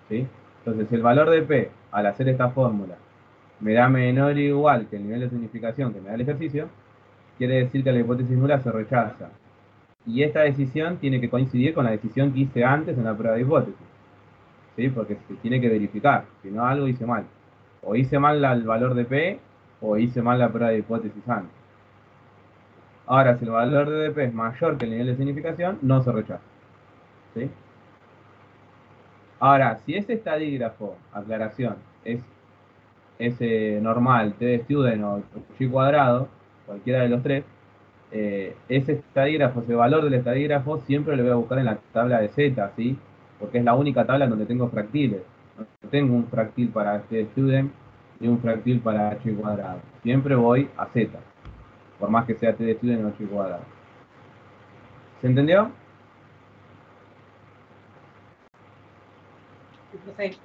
¿sí? Entonces, si el valor de P al hacer esta fórmula me da menor o igual que el nivel de significación que me da el ejercicio, quiere decir que la hipótesis nula se rechaza. Y esta decisión tiene que coincidir con la decisión que hice antes en la prueba de hipótesis, ¿sí? Porque se tiene que verificar, si no algo hice mal. O hice mal el valor de P, o hice mal la prueba de hipótesis antes. Ahora, si el valor de P es mayor que el nivel de significación, no se rechaza, ¿sí? Ahora, si ese estadígrafo, aclaración, es normal, T de Student o G cuadrado, cualquiera de los tres, ese estadígrafo, ese valor del estadígrafo, siempre lo voy a buscar en la tabla de Z, ¿sí? Porque es la única tabla en donde tengo fractiles. No tengo un fractil para T de Student y un fractil para H cuadrado. Siempre voy a Z, por más que sea T de Student o H cuadrado. ¿Se entendió? Perfecto.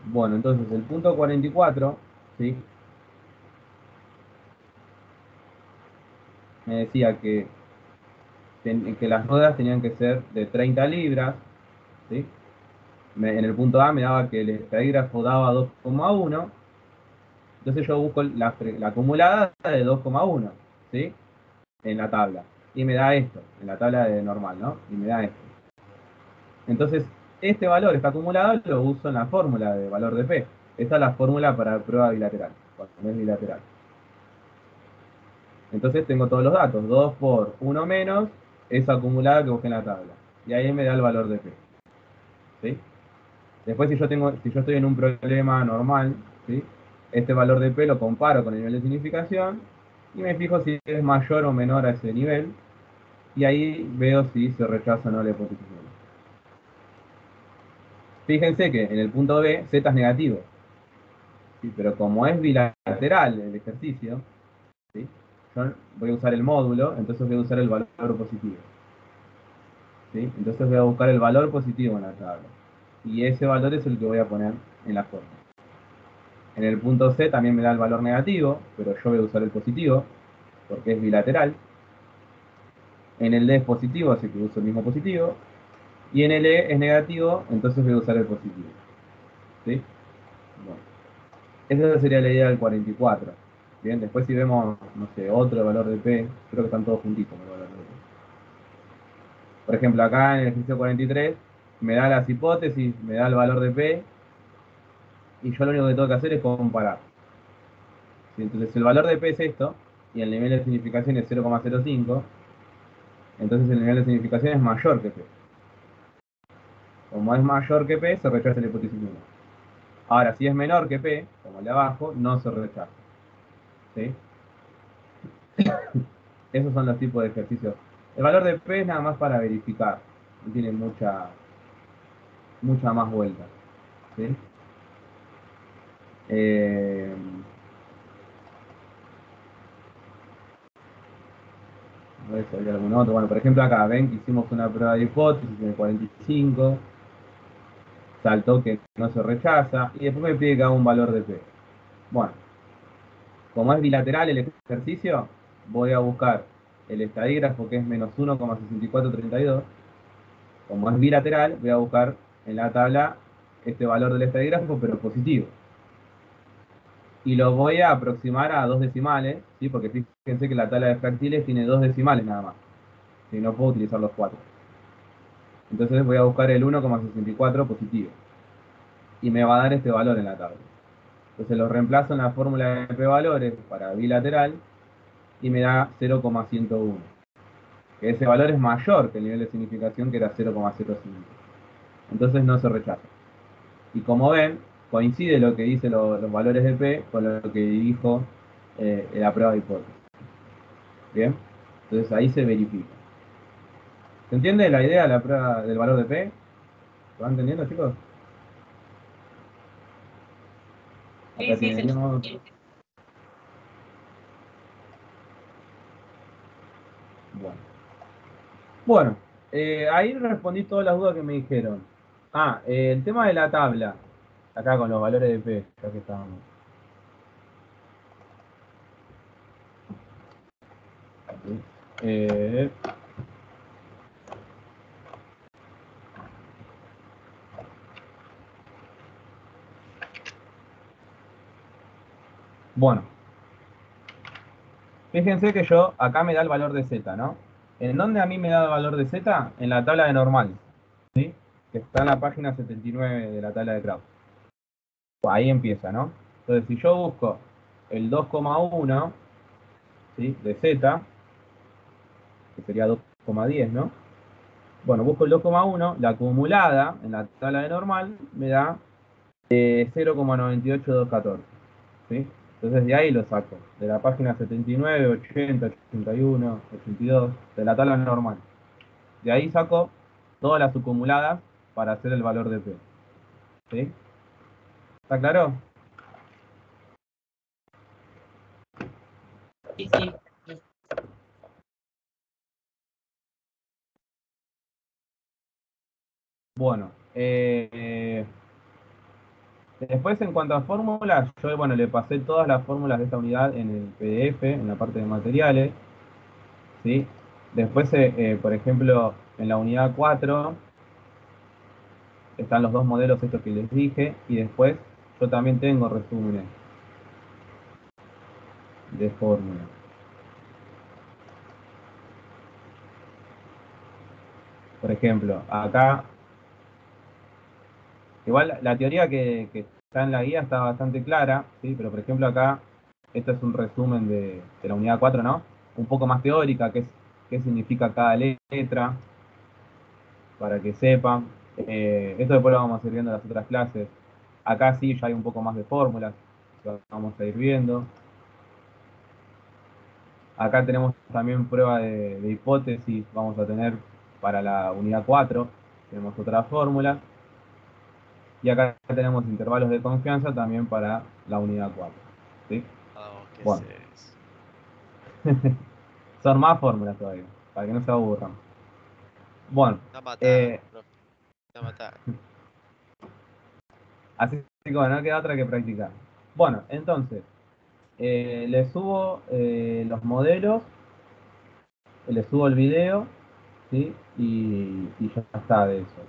Bueno, entonces el punto 44 ¿sí? Me decía que las ruedas tenían que ser de 30 libras, ¿sí? En el punto A me daba que el estadígrafo daba 2,1, entonces yo busco la acumulada de 2,1, ¿sí? En la tabla. Y me da esto, en la tabla de normal, ¿no? Y me da esto. Entonces, este valor, este acumulado, lo uso en la fórmula de valor de P. Esta es la fórmula para prueba bilateral, cuando no es bilateral. Entonces tengo todos los datos, 2 por 1 menos esa acumulada que busqué en la tabla. Y ahí me da el valor de P. ¿Sí? Después si yo estoy en un problema normal, ¿sí? Este valor de P lo comparo con el nivel de significación y me fijo si es mayor o menor a ese nivel. Y ahí veo si se rechaza o no la hipótesis. Fíjense que en el punto B, Z es negativo. ¿Sí? Pero como es bilateral el ejercicio, ¿sí? Yo voy a usar el módulo, entonces voy a usar el valor positivo. ¿Sí? Entonces voy a buscar el valor positivo en la tabla. Y ese valor es el que voy a poner en la forma. En el punto C también me da el valor negativo, pero yo voy a usar el positivo, porque es bilateral. En el D es positivo, así que uso el mismo positivo. Y en el E es negativo, entonces voy a usar el positivo. ¿Sí? Bueno. Esa sería la idea del 44. Bien, después si vemos, no sé, otro valor de P, creo que están todos juntitos los valores de P. Por ejemplo, acá en el ejercicio 43 me da las hipótesis, me da el valor de P, y yo lo único que tengo que hacer es comparar. ¿Sí? Entonces, si el valor de P es esto, y el nivel de significación es 0,05, entonces el nivel de significación es mayor que P. Como es mayor que P, se rechaza la hipótesis 1. Ahora, si es menor que P, como el de abajo, no se rechaza. ¿Sí? Esos son los tipos de ejercicios. El valor de P es nada más para verificar. No tiene mucha más vuelta. ¿Sí? A ver si hay algún otro. Bueno, por ejemplo acá, ven que hicimos una prueba de hipótesis en el 45. Saltó que no se rechaza. Y después me pide que haga un valor de P. Bueno, como es bilateral el ejercicio, voy a buscar el estadígrafo que es menos 1,6432. Como es bilateral, voy a buscar en la tabla este valor del estadígrafo, pero positivo. Y lo voy a aproximar a 2 decimales, ¿sí? Porque fíjense que la tabla de fractiles tiene 2 decimales nada más. Si no puedo utilizar los 4. Entonces voy a buscar el 1,64 positivo. Y me va a dar este valor en la tabla. Entonces lo reemplazo en la fórmula de p-valores para bilateral y me da 0,101. Que ese valor es mayor que el nivel de significación, que era 0,05. Entonces no se rechaza. Y como ven, coincide lo que dice los valores de P con lo que dijo la prueba de hipótesis. Bien, entonces ahí se verifica. ¿Se entiende la idea de la prueba del valor de P? ¿Lo van entendiendo, chicos? Acá Sí, se tenemos... Bueno, ahí respondí todas las dudas que me dijeron. El tema de la tabla. Acá con los valores de P, ya que estábamos. Eh, bueno, fíjense que yo, acá me da el valor de Z, ¿no? ¿En dónde a mí me da el valor de Z? En la tabla de normal, ¿sí? Que está en la página 79 de la tabla de Krauss. Ahí empieza, ¿no? Entonces, si yo busco el 2,1, ¿sí? De Z, que sería 2,10, ¿no? Bueno, busco el 2,1, la acumulada en la tabla de normal me da 0,98214, ¿sí? Entonces de ahí lo saco, de la página 79, 80, 81, 82, de la tabla normal. De ahí saco todas las acumuladas para hacer el valor de P. ¿Sí? ¿Está claro? Sí, sí. Bueno, Después, en cuanto a fórmulas, yo, bueno, le pasé todas las fórmulas de esta unidad en el PDF, en la parte de materiales, ¿sí? Después, por ejemplo, en la unidad 4 están los dos modelos estos que les dije, y después yo también tengo resúmenes de fórmulas. Por ejemplo, acá, igual la teoría que está en la guía está bastante clara, ¿sí? Pero por ejemplo acá, esto es un resumen de la unidad 4, ¿no? Un poco más teórica, qué significa cada letra, para que sepan. Esto después lo vamos a ir viendo en las otras clases. Acá sí ya hay un poco más de fórmulas, lo vamos a ir viendo. Acá tenemos también prueba de hipótesis, vamos a tener para la unidad 4, tenemos otra fórmula. Y acá tenemos intervalos de confianza también para la unidad 4. ¿Sí? Oh, ¿qué Bueno. es eso? Son más fórmulas todavía, para que no se aburran. Bueno, Está matando, profe. Está matando. así como no queda otra que practicar. Bueno, entonces, les subo los modelos, les subo el video, ¿sí? Y ya está de eso.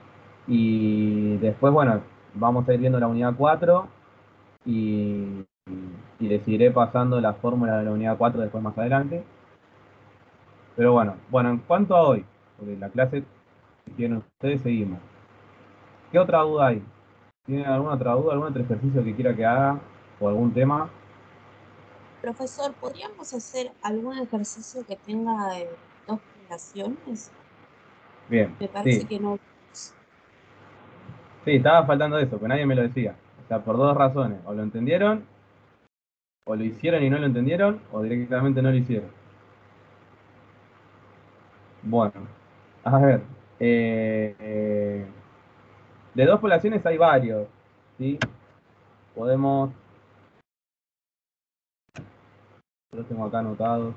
Y después, bueno, vamos a ir viendo la unidad 4 y, y les iré pasando la fórmula de la unidad 4 después más adelante. Pero bueno, en cuanto a hoy, porque la clase que quieren ustedes seguimos. ¿Qué otra duda hay? ¿Tienen alguna otra duda, algún otro ejercicio que quiera que haga o algún tema? Profesor, ¿podríamos hacer algún ejercicio que tenga dos poblaciones? Bien, Me parece sí, que no. sí, estaba faltando eso, pero nadie me lo decía. O sea, por dos razones, o lo entendieron, o lo hicieron y no lo entendieron, o directamente no lo hicieron. Bueno, a ver, eh, eh, de dos poblaciones hay varios, ¿sí? Podemos, yo los tengo acá anotados.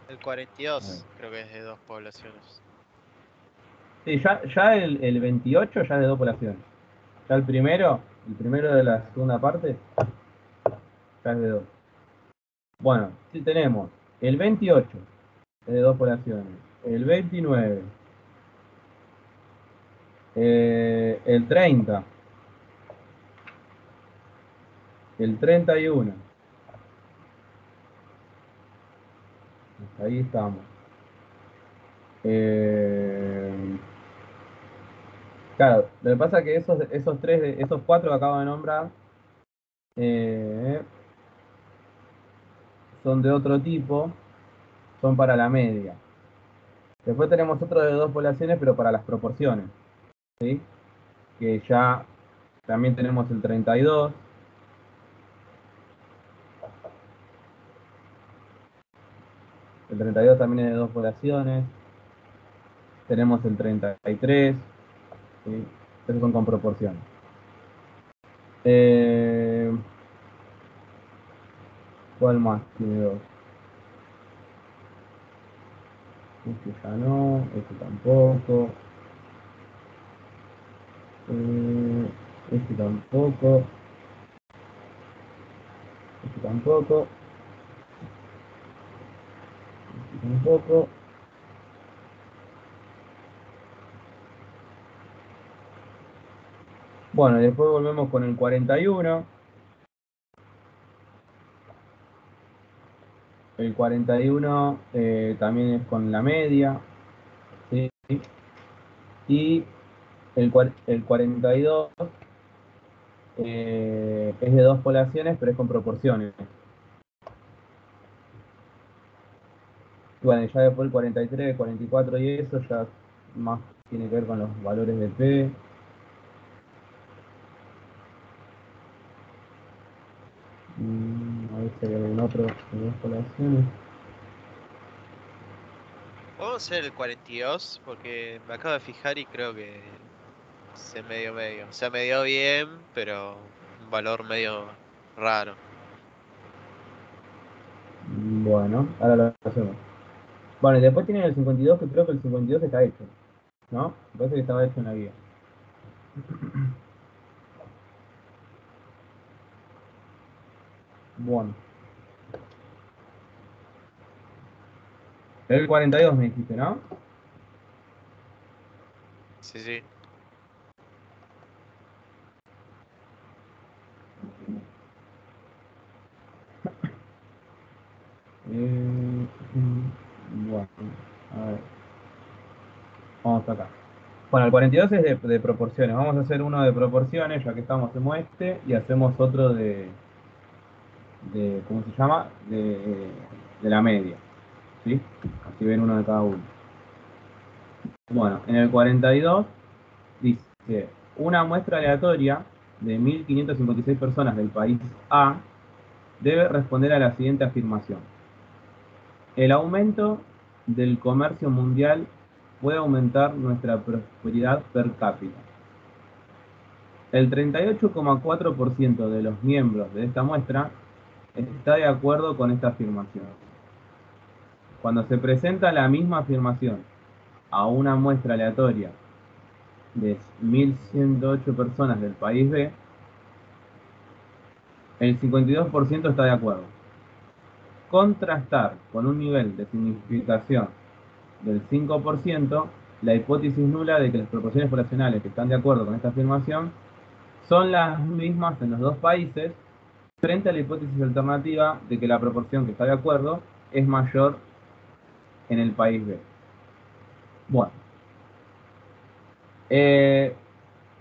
El A ver. 42 creo que es de dos poblaciones. Sí, ya el 28 ya es de dos poblaciones. Ya el primero de la segunda parte, ya es de dos. Bueno, sí tenemos el 28 es de dos poblaciones, el 29, el 30, el 31. Hasta ahí estamos. Eh, claro, lo que pasa es que esos tres, esos cuatro que acabo de nombrar, eh, son de otro tipo, son para la media. Después tenemos otro de dos poblaciones, pero para las proporciones, ¿sí? Que ya también tenemos el 32. El 32 también es de dos poblaciones. Tenemos el 33. ¿Sí? Esos son con proporciones. ¿Cuál más tiene dos? Este ya no, este tampoco. Este tampoco. Este tampoco. Este tampoco. Bueno, después volvemos con el 41. El 41 también es con la media. ¿Sí? Y el 42 es de dos poblaciones, pero es con proporciones. Bueno, ya después el 43, 44 y eso ya más tiene que ver con los valores de P. A ver si hay algún otro de dos poblaciones. Podemos hacer el 42 porque me acabo de fijar y creo que se medio. O sea, me dio bien, pero un valor medio raro. Bueno, ahora lo hacemos. Bueno, y después tienen el 52, que creo que el 52 está hecho, ¿no? Me parece que estaba hecho en la guía. Bueno, el 42 me dijiste, ¿no? Sí, sí. Bueno, a ver. Vamos acá. Bueno, el 42 es de proporciones. Vamos a hacer uno de proporciones, ya que estamos en este, y hacemos otro ¿cómo se llama? De la media. ¿Sí? Así ven uno de cada uno. Bueno, en el 42 dice, una muestra aleatoria de 1.556 personas del país A debe responder a la siguiente afirmación. El aumento del comercio mundial puede aumentar nuestra prosperidad per cápita. El 38,4% de los miembros de esta muestra está de acuerdo con esta afirmación. Cuando se presenta la misma afirmación a una muestra aleatoria de 1.108 personas del país B, el 52% está de acuerdo. Contrastar con un nivel de significación del 5%, la hipótesis nula de que las proporciones poblacionales que están de acuerdo con esta afirmación son las mismas en los dos países, frente a la hipótesis alternativa de que la proporción que está de acuerdo es mayor en el país B. Bueno,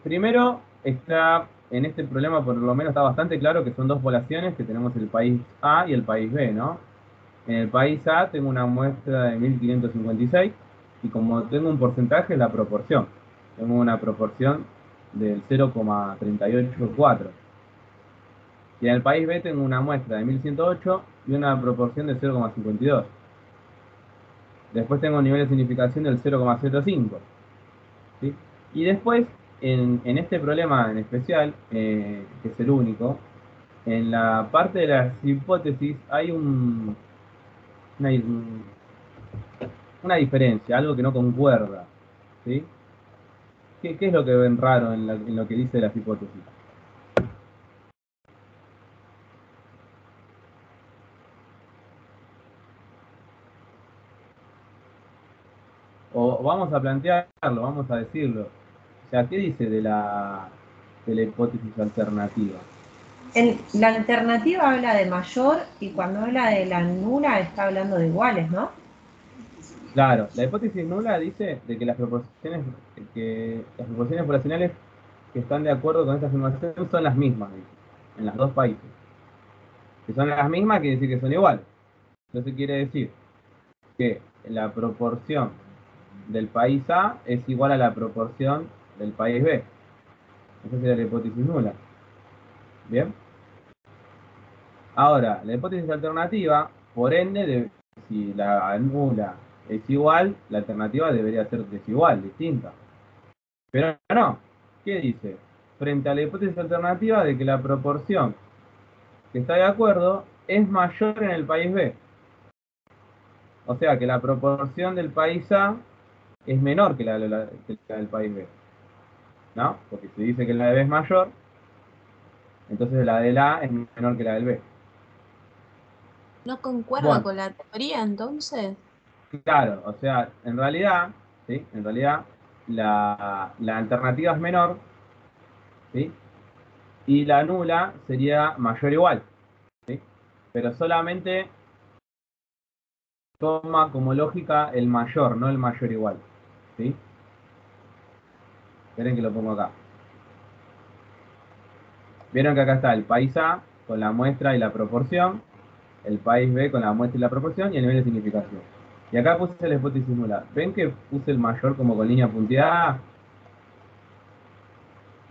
primero está en este problema, por lo menos está bastante claro que son dos poblaciones, que tenemos el país A y el país B, ¿no? En el país A tengo una muestra de 1.556 y como tengo un porcentaje es la proporción. Tengo una proporción del 0,384. Y en el país B tengo una muestra de 1.108 y una proporción de 0,52. Después tengo un nivel de significación del 0,05. ¿Sí? Y después, en este problema en especial, que es el único, en la parte de las hipótesis hay una, una diferencia, algo que no concuerda. ¿Sí? ¿Qué es lo que ven raro en lo que dice las hipótesis? O vamos a plantearlo, vamos a decirlo. O sea, ¿qué dice de la hipótesis alternativa? La alternativa habla de mayor y cuando habla de la nula está hablando de iguales, ¿no? Claro, la hipótesis nula dice de que las proporciones poblacionales que están de acuerdo con esta afirmación son las mismas, dice, en los dos países. Que son las mismas quiere decir que son iguales. Entonces quiere decir que la proporción del país A es igual a la proporción del país B. Esa sería la hipótesis nula. ¿Bien? Ahora, la hipótesis alternativa, por ende, si la nula es igual, la alternativa debería ser desigual, distinta. Pero no. ¿Qué dice? Frente a la hipótesis alternativa de que la proporción que está de acuerdo es mayor en el país B. O sea que la proporción del país A es menor que la del país B. ¿No? Porque si dice que la de B es mayor, entonces la del A es menor que la del B. ¿No concuerda Bueno, con la teoría entonces? claro, o sea, en realidad, ¿sí? En realidad, la alternativa es menor, ¿sí? Y la nula sería mayor o igual, ¿sí? Pero solamente toma como lógica el mayor, no el mayor igual, ¿sí? Esperen que lo pongo acá. Vieron que acá está el país A con la muestra y la proporción, el país B con la muestra y la proporción y el nivel de significación. Y acá puse la hipótesis nula. ¿Ven que puse el mayor como con línea punteada?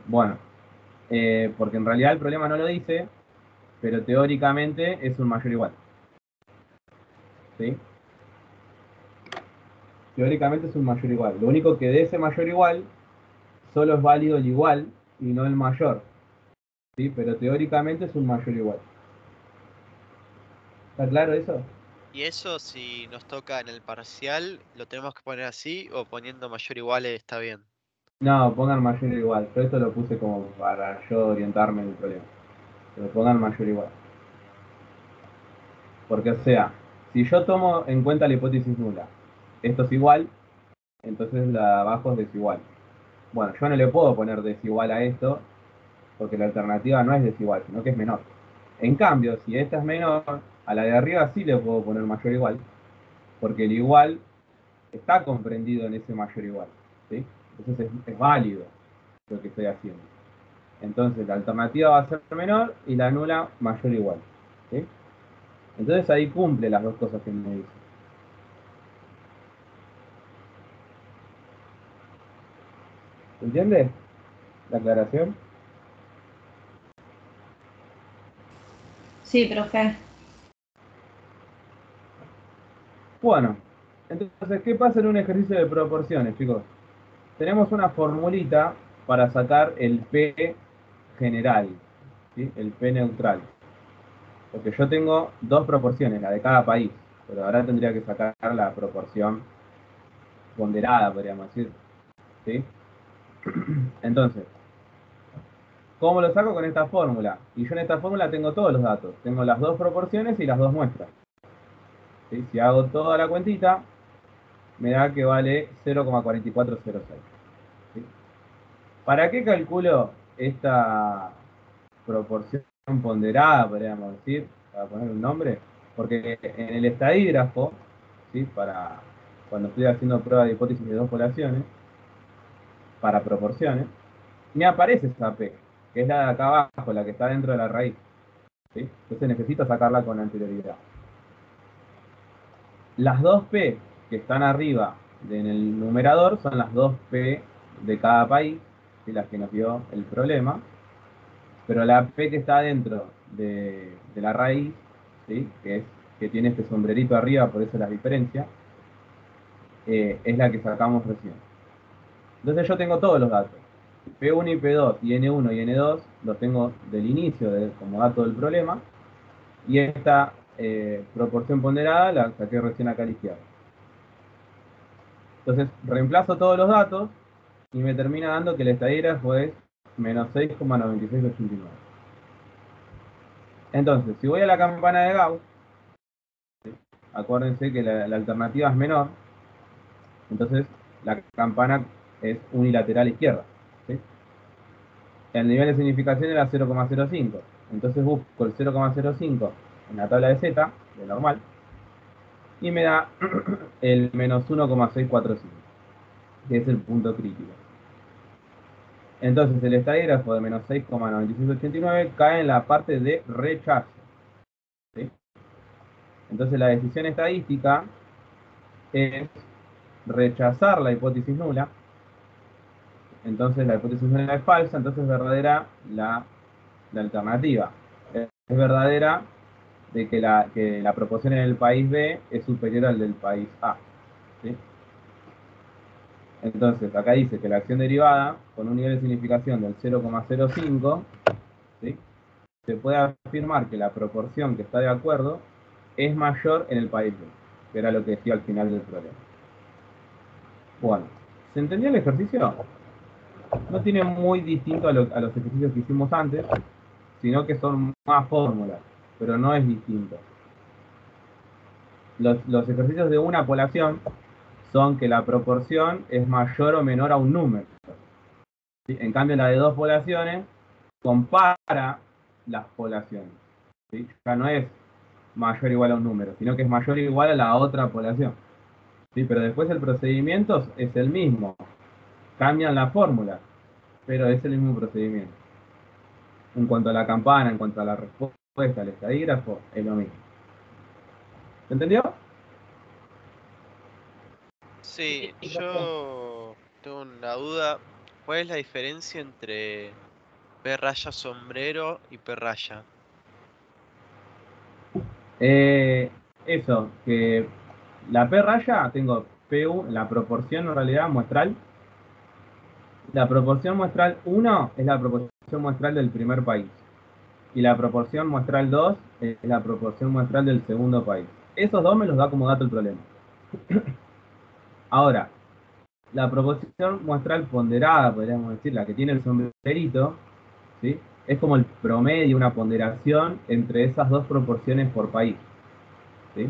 Bueno, porque en realidad el problema no lo dice, pero teóricamente es un mayor igual. ¿Sí? Teóricamente es un mayor igual. Lo único que de ese mayor igual solo es válido el igual y no el mayor. ¿Sí? Pero teóricamente es un mayor igual. ¿Está claro eso? Y eso, si nos toca en el parcial, ¿lo tenemos que poner así o poniendo mayor igual está bien? No, pongan mayor igual. Yo esto lo puse como para yo orientarme en el problema. Pero pongan mayor igual. Porque, o sea, si yo tomo en cuenta la hipótesis nula, esto es igual, entonces la de abajo es desigual. Bueno, yo no le puedo poner desigual a esto, porque la alternativa no es desigual, sino que es menor. En cambio, si esta es menor, a la de arriba sí le puedo poner mayor o igual, porque el igual está comprendido en ese mayor o igual, ¿sí? Entonces es válido lo que estoy haciendo. Entonces la alternativa va a ser menor y la nula mayor o igual, ¿sí? Entonces ahí cumple las dos cosas que me dice. ¿Se entiende la aclaración? Sí, profe. Bueno, entonces, ¿qué pasa en un ejercicio de proporciones, chicos? Tenemos una formulita para sacar el P general, ¿sí? El P neutral. Porque yo tengo dos proporciones, la de cada país, pero ahora tendría que sacar la proporción ponderada, podríamos decir, ¿sí? Entonces, ¿cómo lo saco? Con esta fórmula. Y yo en esta fórmula tengo todos los datos. Tengo las dos proporciones y las dos muestras, ¿sí? Si hago toda la cuentita, me da que vale 0,4406. ¿Sí? ¿Para qué calculo esta proporción ponderada, podríamos decir, para poner un nombre? Porque en el estadígrafo, ¿sí? Para cuando estoy haciendo prueba de hipótesis de dos poblaciones, para proporciones, me aparece esa P, que es la de acá abajo, la que está dentro de la raíz, ¿sí? Entonces necesito sacarla con anterioridad. Las dos P que están arriba en el numerador son las dos P de cada país, ¿sí? Las que nos dio el problema. Pero la P que está dentro de la raíz, ¿sí? Que tiene este sombrerito arriba, por eso las diferencias, es la que sacamos recién. Entonces yo tengo todos los datos. P1 y P2 y N1 y N2 los tengo del inicio como dato del problema. Y esta proporción ponderada la saqué recién acá a la izquierda. Entonces reemplazo todos los datos y me termina dando que el estadígrafo es menos 6,9689. Entonces, si voy a la campana de Gauss, ¿sí? Acuérdense que la alternativa es menor, entonces la campana es unilateral izquierda, ¿sí? El nivel de significación era 0,05, entonces busco el 0,05 en la tabla de Z, de normal, y me da el menos 1,645, que es el punto crítico. Entonces el estadígrafo de menos 6,9689 cae en la parte de rechazo, ¿sí? Entonces la decisión estadística es rechazar la hipótesis nula. Entonces la hipótesis nula es falsa, entonces es verdadera la alternativa. Es verdadera de que la proporción en el país B es superior al del país A, ¿sí? Entonces acá dice que la acción derivada con un nivel de significación del 0,05, ¿sí? Se puede afirmar que la proporción que está de acuerdo es mayor en el país B, que era lo que decía al final del problema. Bueno, ¿se entendió el ejercicio? No tiene muy distinto a los ejercicios que hicimos antes, sino que son más fórmulas, pero no es distinto. Los ejercicios de una población son que la proporción es mayor o menor a un número, ¿sí? En cambio, la de dos poblaciones compara las poblaciones, ¿sí? Ya no es mayor o igual a un número, sino que es mayor o igual a la otra población, ¿sí? Pero después el procedimiento es el mismo. Cambian la fórmula, pero es el mismo procedimiento. En cuanto a la campana, en cuanto a la respuesta, al estadígrafo, es lo mismo. ¿Se entendió? Sí, yo tengo una duda. ¿Cuál es la diferencia entre P raya sombrero y P raya? Eso, que la P raya, tengo P1, la proporción en realidad muestral. La proporción muestral 1 es la proporción muestral del primer país. Y la proporción muestral 2 es la proporción muestral del segundo país. Esos dos me los da como dato el problema. Ahora, la proporción muestral ponderada, podríamos decir, la que tiene el sombrerito, ¿sí? Es como el promedio, una ponderación entre esas dos proporciones por país. ¿sí?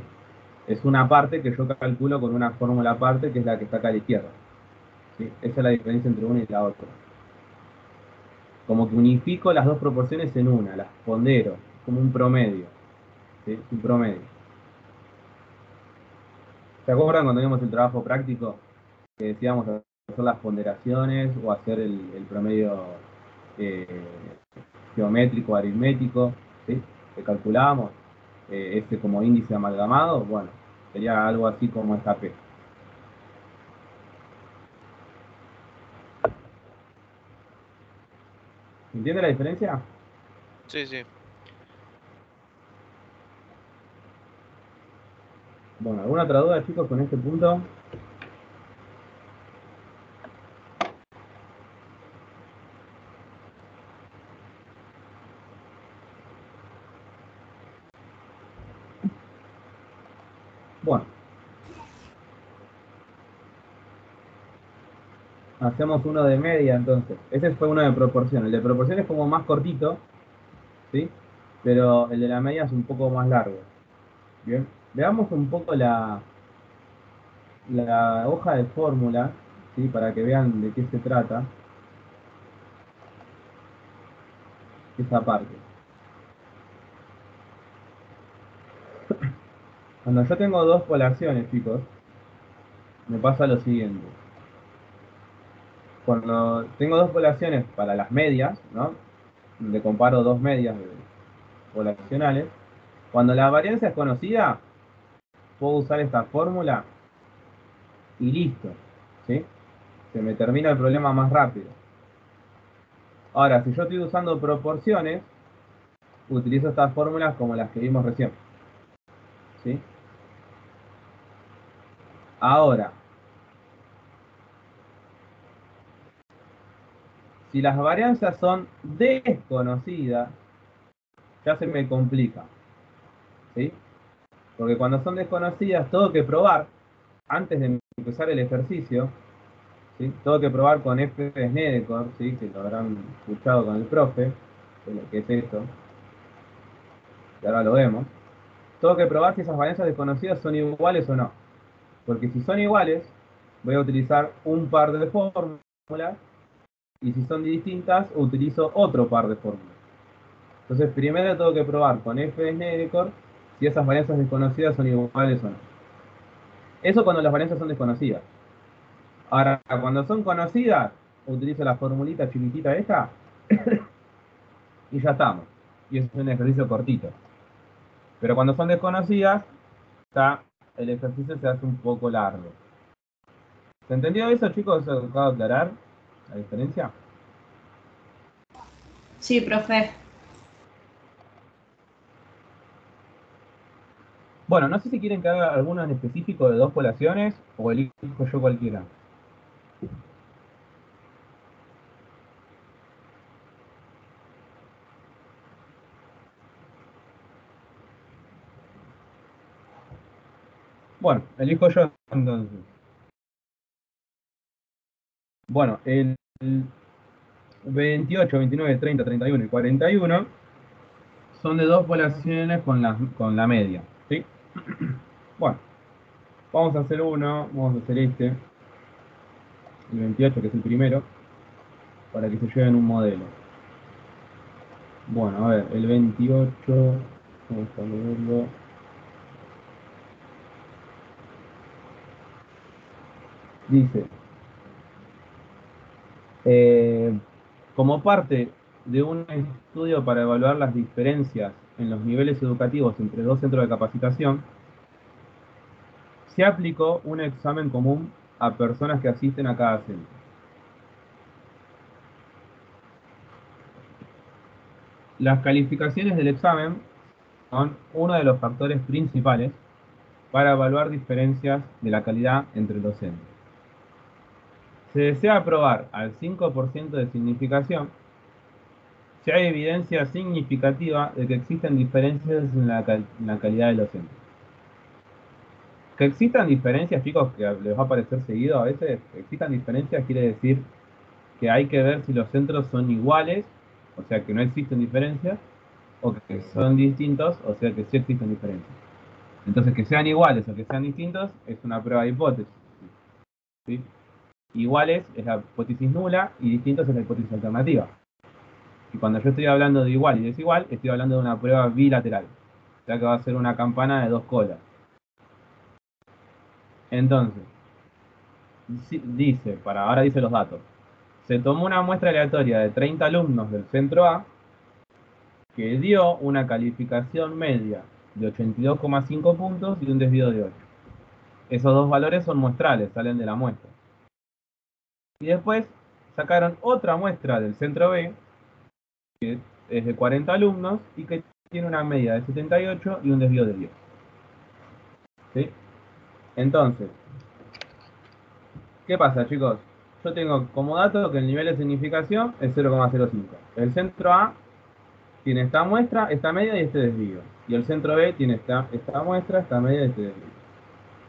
Es una parte que yo calculo con una fórmula aparte, que es la que está acá a la izquierda, ¿sí? Esa es la diferencia entre una y la otra. Como que unifico las dos proporciones en una, las pondero, como un promedio, ¿sí? Un promedio. ¿Se acuerdan cuando vimos el trabajo práctico? Que decíamos hacer las ponderaciones o hacer el promedio eh, geométrico, aritmético, ¿sí? Que calculábamos, este como índice amalgamado, bueno, sería algo así como esta P. ¿Entiende la diferencia? Sí, sí. Bueno, ¿alguna otra duda, chicos, con este punto? Bueno, hacemos uno de media entonces. Ese fue uno de proporción. El de proporción es como más cortito, ¿sí? Pero el de la media es un poco más largo. Bien, veamos un poco la hoja de fórmula, ¿sí? Para que vean de qué se trata esa parte. Cuando yo tengo dos poblaciones, chicos, me pasa lo siguiente. Cuando tengo dos poblaciones para las medias, ¿no? Donde comparo dos medias poblacionales, cuando la varianza es conocida, puedo usar esta fórmula y listo, ¿sí? Se me termina el problema más rápido. Ahora, si yo estoy usando proporciones, utilizo estas fórmulas como las que vimos recién, ¿sí? Ahora, si las varianzas son desconocidas, ya se me complica, ¿sí? Porque cuando son desconocidas, tengo que probar, antes de empezar el ejercicio, ¿sí? Tengo que probar con F de Snedeker, ¿sí? Que lo habrán escuchado con el profe, que es esto, y ahora lo vemos. Tengo que probar si esas varianzas desconocidas son iguales o no. Porque si son iguales, voy a utilizar un par de fórmulas, y si son distintas, utilizo otro par de fórmulas. Entonces, primero tengo que probar con F de Snedeker si esas varianzas desconocidas son iguales o no. Eso cuando las varianzas son desconocidas. Ahora, cuando son conocidas, utilizo la formulita chiquitita esta y ya estamos. Y es un ejercicio cortito. Pero cuando son desconocidas, el ejercicio se hace un poco largo. ¿Se entendió eso, chicos? ¿Se acaba de aclarar la diferencia? Sí, profe. Bueno, no sé si quieren que haga alguno en específico de dos poblaciones o elijo yo cualquiera. Bueno, elijo yo entonces. Bueno, el 28, 29, 30, 31 y 41 son de dos poblaciones con la media, ¿sí? Bueno, vamos a hacer uno, vamos a hacer este, el 28 que es el primero, para que se lleven un modelo. Bueno, a ver, el 28, vamos a verlo. Dice, como parte de un estudio para evaluar las diferencias en los niveles educativos entre dos centros de capacitación, se aplicó un examen común a personas que asisten a cada centro. Las calificaciones del examen son uno de los factores principales para evaluar diferencias de la calidad entre los centros. Se desea probar al 5% de significación si hay evidencia significativa de que existen diferencias en la calidad de los centros. Que existan diferencias, chicos, que les va a parecer seguido a veces, que existan diferencias quiere decir que hay que ver si los centros son iguales, o sea que no existen diferencias, o que son distintos, o sea que sí existen diferencias. Entonces, que sean iguales o que sean distintos es una prueba de hipótesis. ¿Sí? Iguales es la hipótesis nula y distintos es la hipótesis alternativa. Y cuando yo estoy hablando de igual y desigual, estoy hablando de una prueba bilateral. O sea que va a ser una campana de dos colas. Entonces, dice, ahora dice los datos. Se tomó una muestra aleatoria de 30 alumnos del centro A que dio una calificación media de 82,5 puntos y un desvío de 8. Esos dos valores son muestrales, salen de la muestra. Y después sacaron otra muestra del centro B, que es de 40 alumnos y que tiene una media de 78 y un desvío de 10. ¿Sí? Entonces, ¿qué pasa, chicos? Yo tengo como dato que el nivel de significación es 0,05. El centro A tiene esta muestra, esta media y este desvío. Y el centro B tiene esta muestra, esta media y este desvío.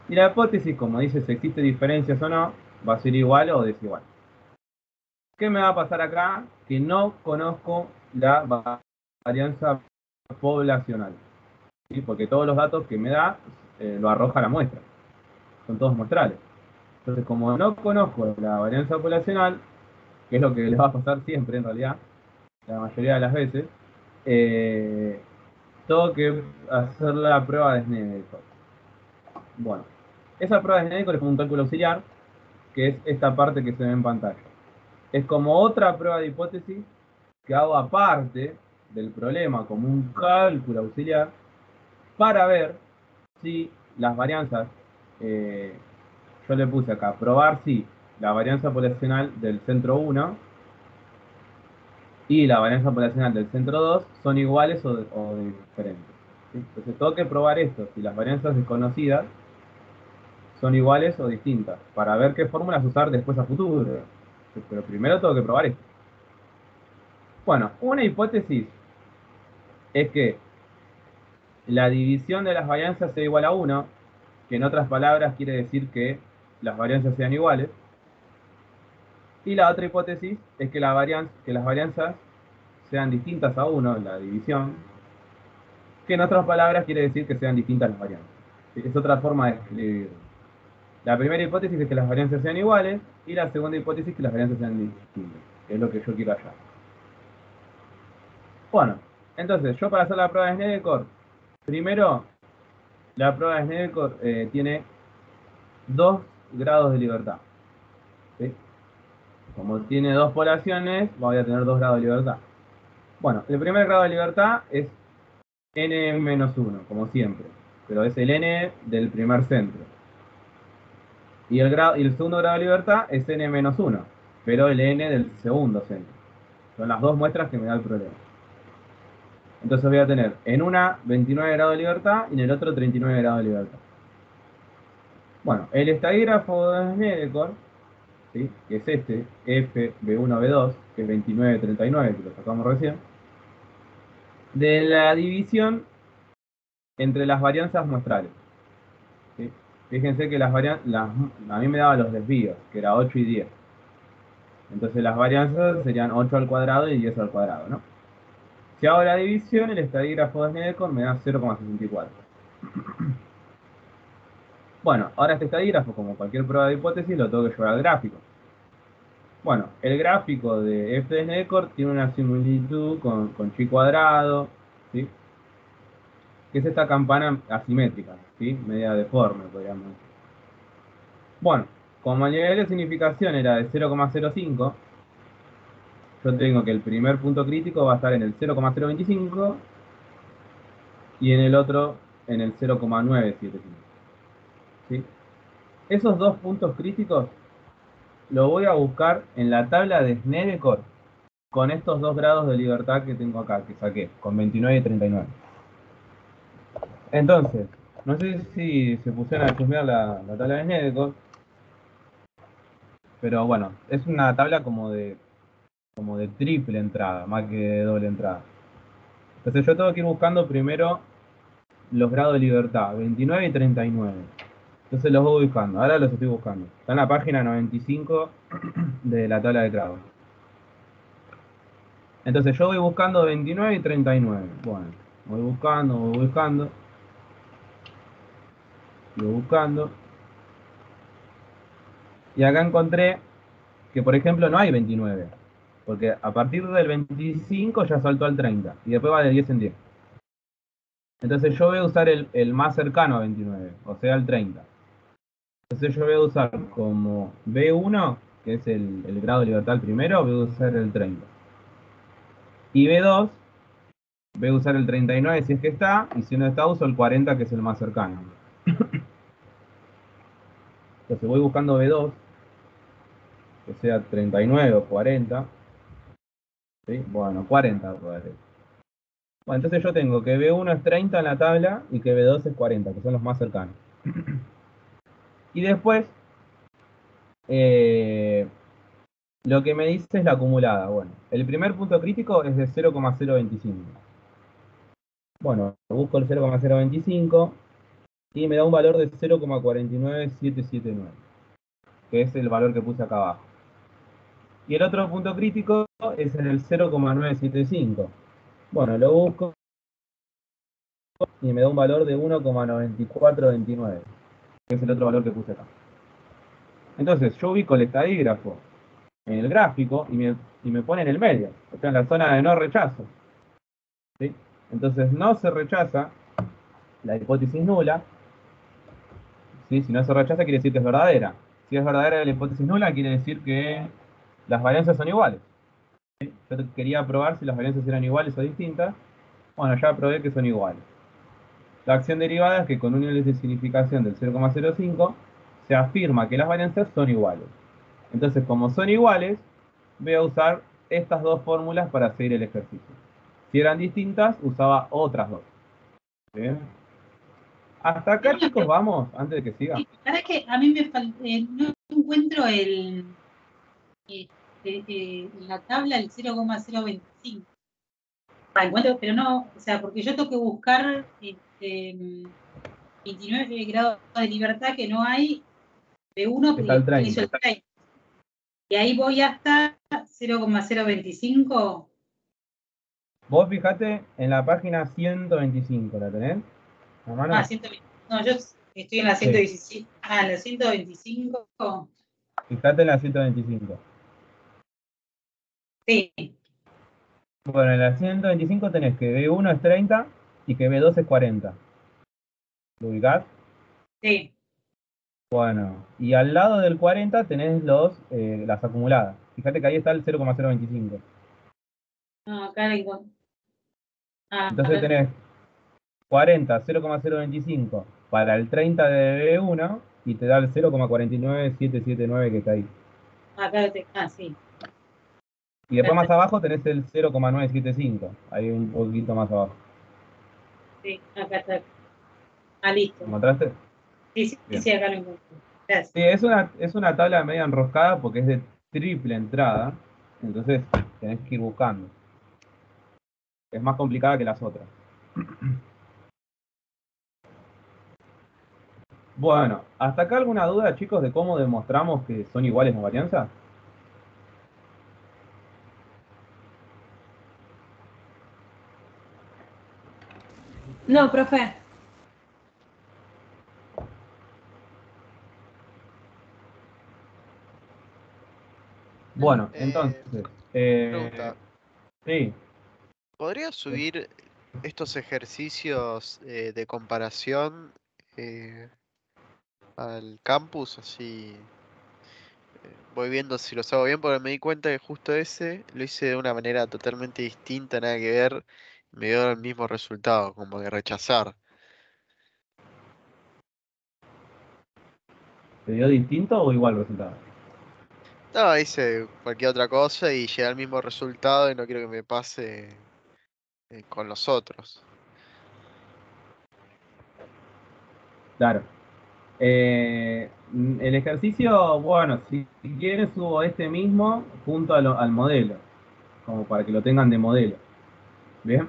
Y la hipótesis, como dice si existe diferencias o no, va a ser igual o desigual. ¿Qué me va a pasar acá? Que no conozco la varianza poblacional. ¿Sí? Porque todos los datos que me da lo arroja la muestra. Son todos muestrales. Entonces, como no conozco la varianza poblacional, que es lo que les va a pasar siempre en realidad, la mayoría de las veces, tengo que hacer la prueba de Snedeker. Bueno, esa prueba de Snedeker es un cálculo auxiliar, que es esta parte que se ve en pantalla. Es como otra prueba de hipótesis que hago aparte del problema, como un cálculo auxiliar, para ver si las varianzas, yo le puse acá, probar si la varianza poblacional del centro 1 y la varianza poblacional del centro 2 son iguales o diferentes. ¿Sí? Entonces tengo que probar esto, si las varianzas desconocidas son iguales o distintas, para ver qué fórmulas usar después a futuro. Pero primero tengo que probar esto. Bueno, una hipótesis es que la división de las varianzas sea igual a 1, que en otras palabras quiere decir que las varianzas sean iguales. Y la otra hipótesis es que las varianzas sean distintas a 1, la división, que en otras palabras quiere decir que sean distintas las varianzas. Es otra forma de escribir. La primera hipótesis es que las varianzas sean iguales y la segunda hipótesis es que las varianzas sean distintas, que es lo que yo quiero hallar. Bueno, entonces yo para hacer la prueba de Snedeker, primero la prueba de Snedeker tiene 2 grados de libertad. ¿Sí? Como tiene 2 poblaciones, voy a tener 2 grados de libertad. Bueno, el primer grado de libertad es n-1, como siempre, pero es el n del primer centro. Y el segundo grado de libertad es n-1, pero el n del segundo centro. Son las dos muestras que me da el problema. Entonces voy a tener en una 29 grados de libertad y en el otro 39 grados de libertad. Bueno, el estadígrafo de Snedeker, ¿sí? Que es este, FB1B2, que es 29-39, que lo sacamos recién, de la división entre las varianzas muestrales. ¿Sí? Fíjense que a mí me daba los desvíos, que era 8 y 10. Entonces las varianzas serían 8 al cuadrado y 10 al cuadrado, ¿no? Si hago la división, el estadígrafo de Snedeker me da 0,64. Bueno, ahora este estadígrafo, como cualquier prueba de hipótesis, lo tengo que llevar al gráfico. Bueno, el gráfico de f de Snedeker tiene una similitud con chi cuadrado, ¿sí? Que es esta campana asimétrica, ¿sí? Media deforme, podríamos decir. Bueno, como el nivel de significación era de 0,05, yo tengo que el primer punto crítico va a estar en el 0,025 y en el otro en el 0,975. ¿Sí? Esos dos puntos críticos lo voy a buscar en la tabla de Snedeker con estos 2 grados de libertad que tengo acá, que saqué, con 29 y 39. Entonces, no sé si se pusieron a chusmear la tabla de Snedeker, pero bueno, es una tabla como de triple entrada, más que de doble entrada. Entonces yo tengo que ir buscando primero los grados de libertad, 29 y 39. Entonces los voy buscando, ahora los estoy buscando. Está en la página 95 de la tabla de grados. Entonces yo voy buscando 29 y 39. Bueno, voy buscando. Sigo buscando. Y acá encontré que, por ejemplo, no hay 29. Porque a partir del 25 ya saltó al 30. Y después va de 10 en 10. Entonces yo voy a usar el más cercano a 29, o sea, el 30. Entonces yo voy a usar como B1, que es el grado de libertad el primero, voy a usar el 30. Y B2, voy a usar el 39 si es que está, y si no está uso el 40 que es el más cercano. Entonces voy buscando B2, que sea 39 o 40. ¿Sí? Bueno, 40 podré. Bueno, entonces yo tengo que B1 es 30 en la tabla y que B2 es 40, que son los más cercanos. Y después, lo que me dice es la acumulada. Bueno, el primer punto crítico es de 0,025. Bueno, busco el 0,025 y me da un valor de 0,49779, que es el valor que puse acá abajo. Y el otro punto crítico es en el 0,975. Bueno, lo busco y me da un valor de 1,9429, que es el otro valor que puse acá. Entonces, yo ubico el estadígrafo en el gráfico y me pone en el medio, o sea, en la zona de no rechazo. ¿Sí? Entonces, no se rechaza la hipótesis nula. ¿Sí? Si no se rechaza, quiere decir que es verdadera. Si es verdadera la hipótesis nula, quiere decir que las varianzas son iguales. ¿Sí? Yo quería probar si las varianzas eran iguales o distintas. Bueno, ya probé que son iguales. La acción derivada es que con un nivel de significación del 0,05 se afirma que las varianzas son iguales. Entonces, como son iguales, voy a usar estas dos fórmulas para seguir el ejercicio. Si eran distintas, usaba otras dos. ¿Bien? Hasta acá, chicos, vamos, antes de que siga. Para que a mí me falta, no encuentro la tabla el 0,025. Encuentro, pero no, o sea, porque yo tengo que buscar 29 grados de libertad que no hay de uno Está el porque utilizo 30. el 30. Y ahí voy hasta 0,025. Vos fijate en la página 125, ¿la tenés? ¿A mano? Ah, 120. No, yo estoy en la 125. Ah, en la 125. Fijate en la 125. Sí. Bueno, en la 125 tenés que B1 es 30 y que B2 es 40. ¿Lo ubicás? Sí. Bueno, y al lado del 40 tenés las acumuladas. Fíjate que ahí está el 0,025. No, acá la encuentro. Ah, Entonces tenés 40, 0,025 para el 30 de B1 y te da el 0,49779 que está ahí. acá sí. Y después más abajo tenés el 0,975, ahí un poquito más abajo. Sí, acá está. Ah, listo. ¿Lo encontraste? Sí, sí, Bien. sí, acá lo encuentro. Gracias. Sí, es una tabla media enroscada porque es de triple entrada, entonces tenés que ir buscando. Es más complicada que las otras. Bueno, ¿hasta acá alguna duda, chicos, de cómo demostramos que son iguales las varianzas? No, profe. Bueno, entonces, Pregunta, sí, ¿podría subir estos ejercicios de comparación eh, al campus? Así voy viendo si los hago bien, porque me di cuenta que justo ese lo hice de una manera totalmente distinta, nada que ver, me dio el mismo resultado, como que rechazar. ¿te dio distinto o igual resultado? No, hice cualquier otra cosa y llegué al mismo resultado y no quiero que me pase con los otros. Claro. El ejercicio, bueno, si quieres subo este mismo junto al modelo, como para que lo tengan de modelo. ¿Bien?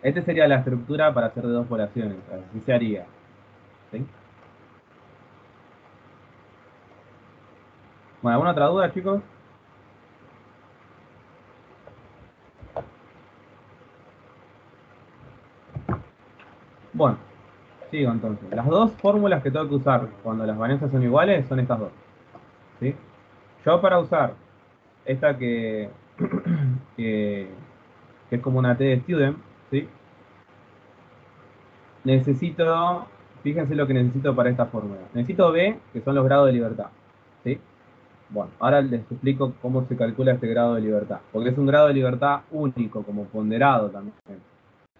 Esta sería la estructura para hacer de dos poblaciones, así se haría. ¿Sí? Bueno, ¿alguna otra duda, chicos? Bueno, sigo entonces. Las dos fórmulas que tengo que usar cuando las varianzas son iguales son estas dos. ¿Sí? Yo para usar esta que, que es como una T de student, ¿sí? Necesito, fíjense lo que necesito para esta fórmula. Necesito B, que son los grados de libertad. ¿Sí? Bueno, ahora les explico cómo se calcula este grado de libertad. Porque es un grado de libertad único, como ponderado también.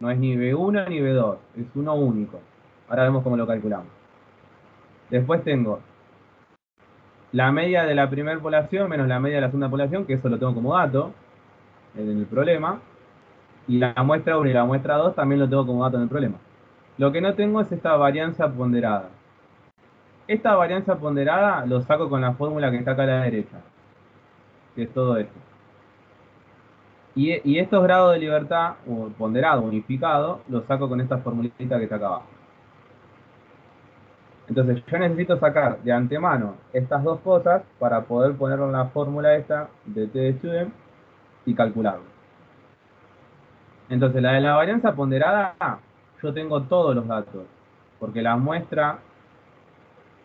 No es ni B1 ni B2, es uno único. Ahora vemos cómo lo calculamos. Después tengo la media de la primera población menos la media de la segunda población, que eso lo tengo como dato en el problema. Y la muestra 1 y la muestra 2 también lo tengo como dato en el problema. Lo que no tengo es esta varianza ponderada. Esta varianza ponderada lo saco con la fórmula que está acá a la derecha, que es todo esto. Y estos grados de libertad, o ponderado, unificado, los saco con esta formulita que está acá abajo. Entonces yo necesito sacar de antemano estas dos cosas para poder ponerlo en la fórmula esta de T de student y calcularlo. Entonces la de la varianza ponderada, yo tengo todos los datos, porque la muestra,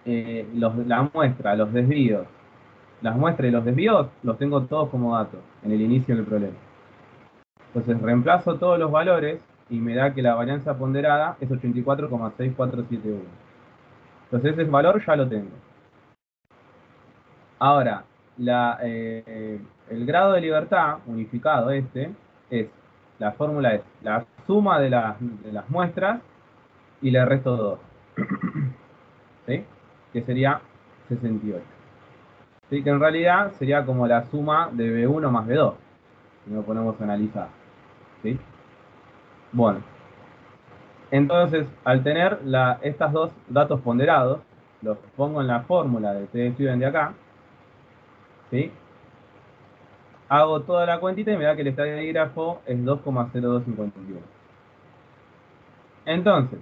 los desvíos, las muestras y los desvíos los tengo todos como datos en el inicio del problema. Entonces reemplazo todos los valores y me da que la varianza ponderada es 84,6471. Entonces ese valor ya lo tengo. Ahora, el grado de libertad unificado es, la fórmula es la suma de las muestras y le resto 2. ¿Sí? Que sería 68. ¿Sí? Que en realidad sería como la suma de B1 más B2, si nos ponemos a analizar. ¿Sí? Bueno, entonces al tener estos dos datos ponderados, los pongo en la fórmula de T de student de acá, ¿sí? Hago toda la cuentita y me da que el estadígrafo es 2,0251. Entonces,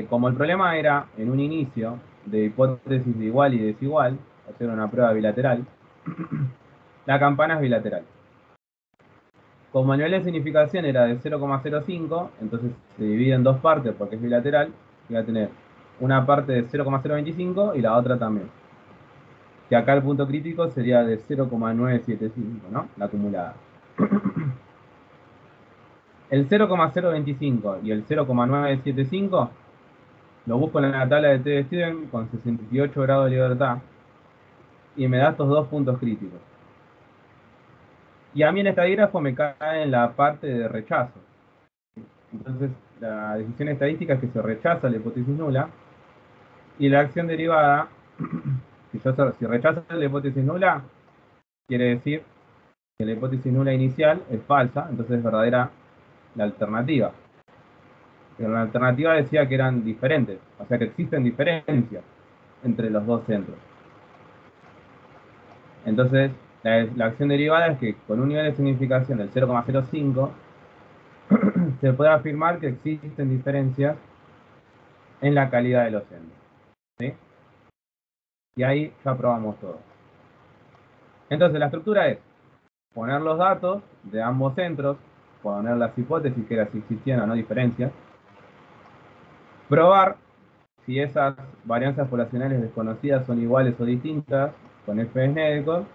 como el problema era en un inicio de hipótesis de igual y desigual, hacer una prueba bilateral, la campana es bilateral. Como el nivel de significación era de 0,05, entonces se divide en dos partes porque es bilateral, y va a tener una parte de 0,025 y la otra también. Que acá el punto crítico sería de 0,975, ¿no? La acumulada. El 0,025 y el 0,975 lo busco en la tabla de T de Student con 68 grados de libertad y me da estos dos puntos críticos. Y a mí en este dígrafo me cae en la parte de rechazo. Entonces la decisión estadística es que se rechaza la hipótesis nula y la acción derivada, si rechazo la hipótesis nula, quiere decir que la hipótesis nula inicial es falsa, entonces es verdadera la alternativa. Pero la alternativa decía que eran diferentes, o sea que existen diferencias entre los dos centros. Entonces, la acción derivada es que con un nivel de significación del 0,05 se puede afirmar que existen diferencias en la calidad de los centros. ¿Sí? Y ahí ya probamos todo. Entonces, la estructura es poner los datos de ambos centros, poner las hipótesis que era si existían o no diferencias, probar si esas varianzas poblacionales desconocidas son iguales o distintas con f de Snedekov,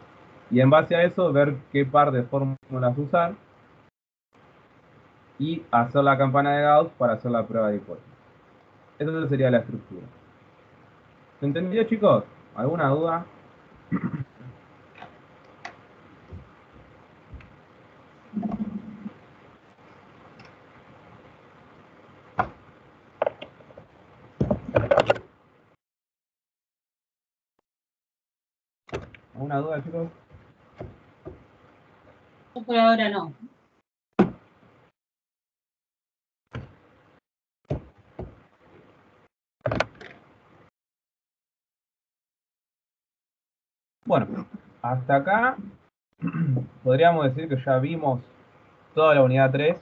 y en base a eso ver qué par de fórmulas usar y hacer la campana de Gauss para hacer la prueba de hipótesis. Esa sería la estructura. ¿Se entendió, chicos? ¿Alguna duda? ¿Alguna duda, chicos? Yo por ahora no. Bueno, hasta acá podríamos decir que ya vimos toda la unidad 3.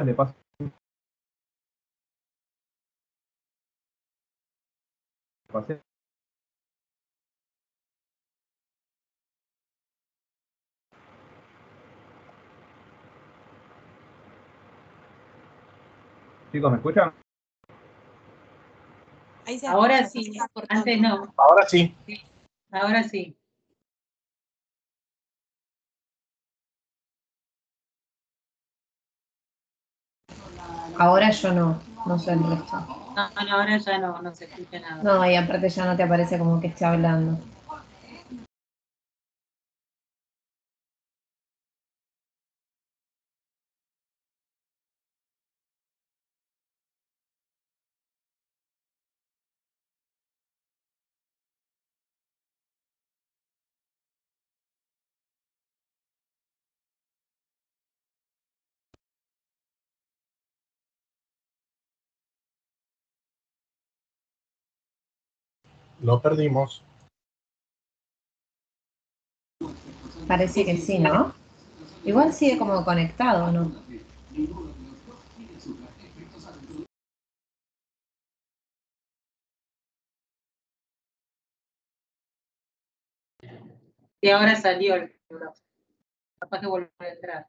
Le paso pasé Chicos, ¿me escuchan? Ahí se Ahora escucha, sí, se está cortando. antes no. Ahora sí. Ahora sí. Ahora yo no sé el resto. No, ahora ya no se escucha nada. No, y aparte ya no te aparece como que esté hablando. Lo perdimos. Parece que sí, ¿no? Igual sigue como conectado, ¿no? Y ahora salió el libro. Capaz que volvió a entrar.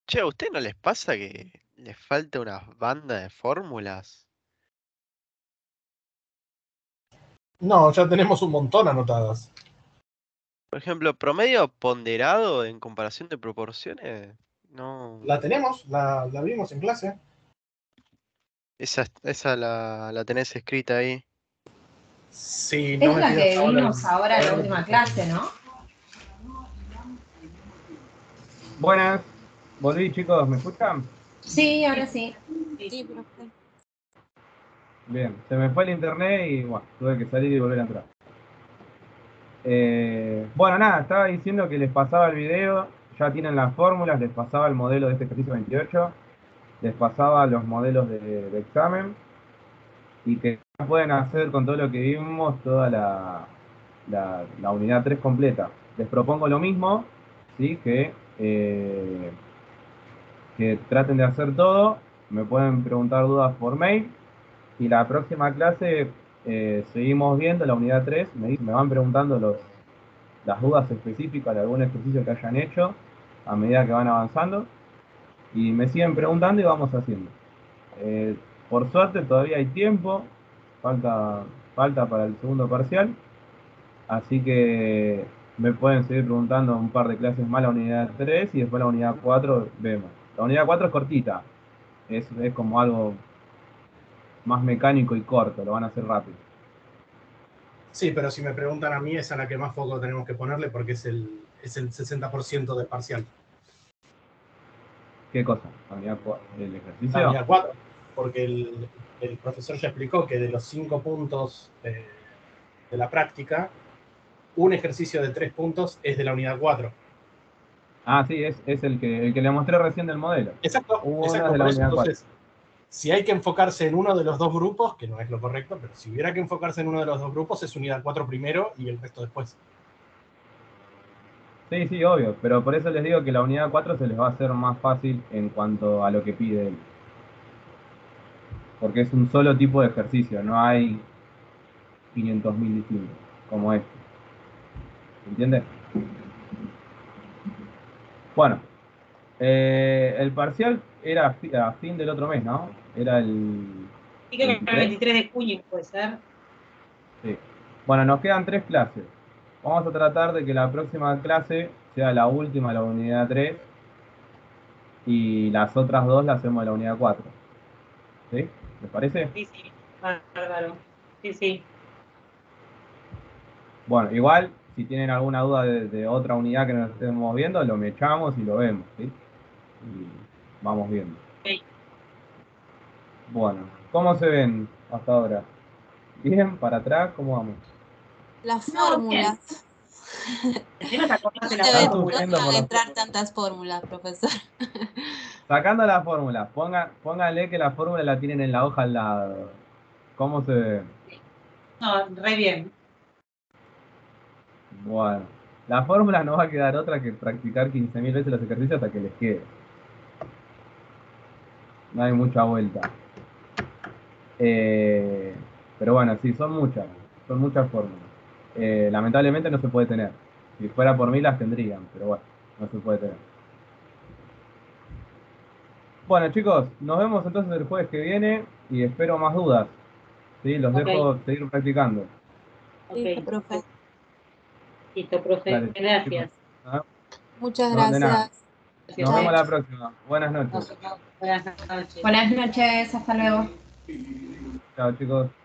Che, ¿a usted no les pasa que les falta una banda de fórmulas? No, ya tenemos un montón anotadas. Por ejemplo, promedio ponderado en comparación de proporciones. No. La tenemos, la vimos en clase. Esa la tenés escrita ahí. Sí, no Es me la pidas que ahora. vimos ahora en la última clase, ¿no? Buenas. Volví, chicos, ¿me escuchan? Sí, ahora sí. Sí, profe. Bien, se me fue el internet y bueno, tuve que salir y volver a entrar. Bueno, nada, estaba diciendo que les pasaba el video, ya tienen las fórmulas, les pasaba el modelo de este ejercicio 28, les pasaba los modelos de examen y que ya pueden hacer con todo lo que vimos toda la unidad 3 completa. Les propongo lo mismo, ¿sí? Que traten de hacer todo, me pueden preguntar dudas por mail y la próxima clase seguimos viendo la unidad 3, me van preguntando las dudas específicas de algún ejercicio que hayan hecho a medida que van avanzando y me siguen preguntando y vamos haciendo. Eh, por suerte todavía hay tiempo, falta, falta para el segundo parcial, así que me pueden seguir preguntando un par de clases más la unidad 3 y después la unidad 4 vemos. La unidad 4 es cortita, es como algo más mecánico y corto, lo van a hacer rápido. Sí, pero si me preguntan a mí, es a la que más foco tenemos que ponerle porque es el 60% del parcial. ¿Qué cosa? ¿La unidad el La ejercicio? unidad 4, porque el profesor ya explicó que de los 5 puntos de la práctica, un ejercicio de 3 puntos es de la unidad 4. Ah, sí, es el que le mostré recién del modelo. Exacto, Hubo unas exacto, de por la eso unidad 4. entonces, si hay que enfocarse en uno de los dos grupos, que no es lo correcto, pero si hubiera que enfocarse en uno de los dos grupos, es unidad 4 primero y el resto después. Sí, sí, obvio, pero por eso les digo que la unidad 4 se les va a hacer más fácil en cuanto a lo que pide él. Porque es un solo tipo de ejercicio, no hay 500.000 distintos, como este. ¿Entiendes? Bueno, el parcial era a fin del otro mes, ¿no? Era el Sí, creo que el 23. 23 de junio puede ser. Sí. Bueno, nos quedan 3 clases. Vamos a tratar de que la próxima clase sea la última de la unidad 3 y las otras dos las hacemos de la unidad 4. ¿Sí? ¿Les parece? Sí, sí, bárbaro. Sí, sí. Bueno, igual, si tienen alguna duda de otra unidad que nos estemos viendo, lo echamos y lo vemos, ¿sí? Y vamos viendo. Ok. Bueno, ¿cómo se ven hasta ahora? ¿Bien? ¿Para atrás? ¿Cómo vamos? Las No, bien. fórmulas. Primero te acordás de la No Están fórmula. sufriendo van por a los entrar tantas fórmulas, profesor. Sacando la fórmula, póngale que la fórmula la tienen en la hoja al lado. ¿Cómo se ve? No, re bien. Bueno, la fórmula no va a quedar otra que practicar 15.000 veces los ejercicios hasta que les quede. No hay mucha vuelta. Pero bueno, sí, son muchas fórmulas. Lamentablemente no se puede tener. Si fuera por mí las tendrían, pero bueno, no se puede tener. Bueno, chicos, nos vemos entonces el jueves que viene y espero más dudas. Sí, los Ok. dejo seguir practicando. Listo, Ok, profe. listo, profe. Dale, Gracias. chicos. ¿Ah? Muchas No, de nada. gracias. Nos Chao. vemos la próxima. Buenas noches. Nos vemos. Buenas noches. Buenas noches, hasta luego. Chao, chicos.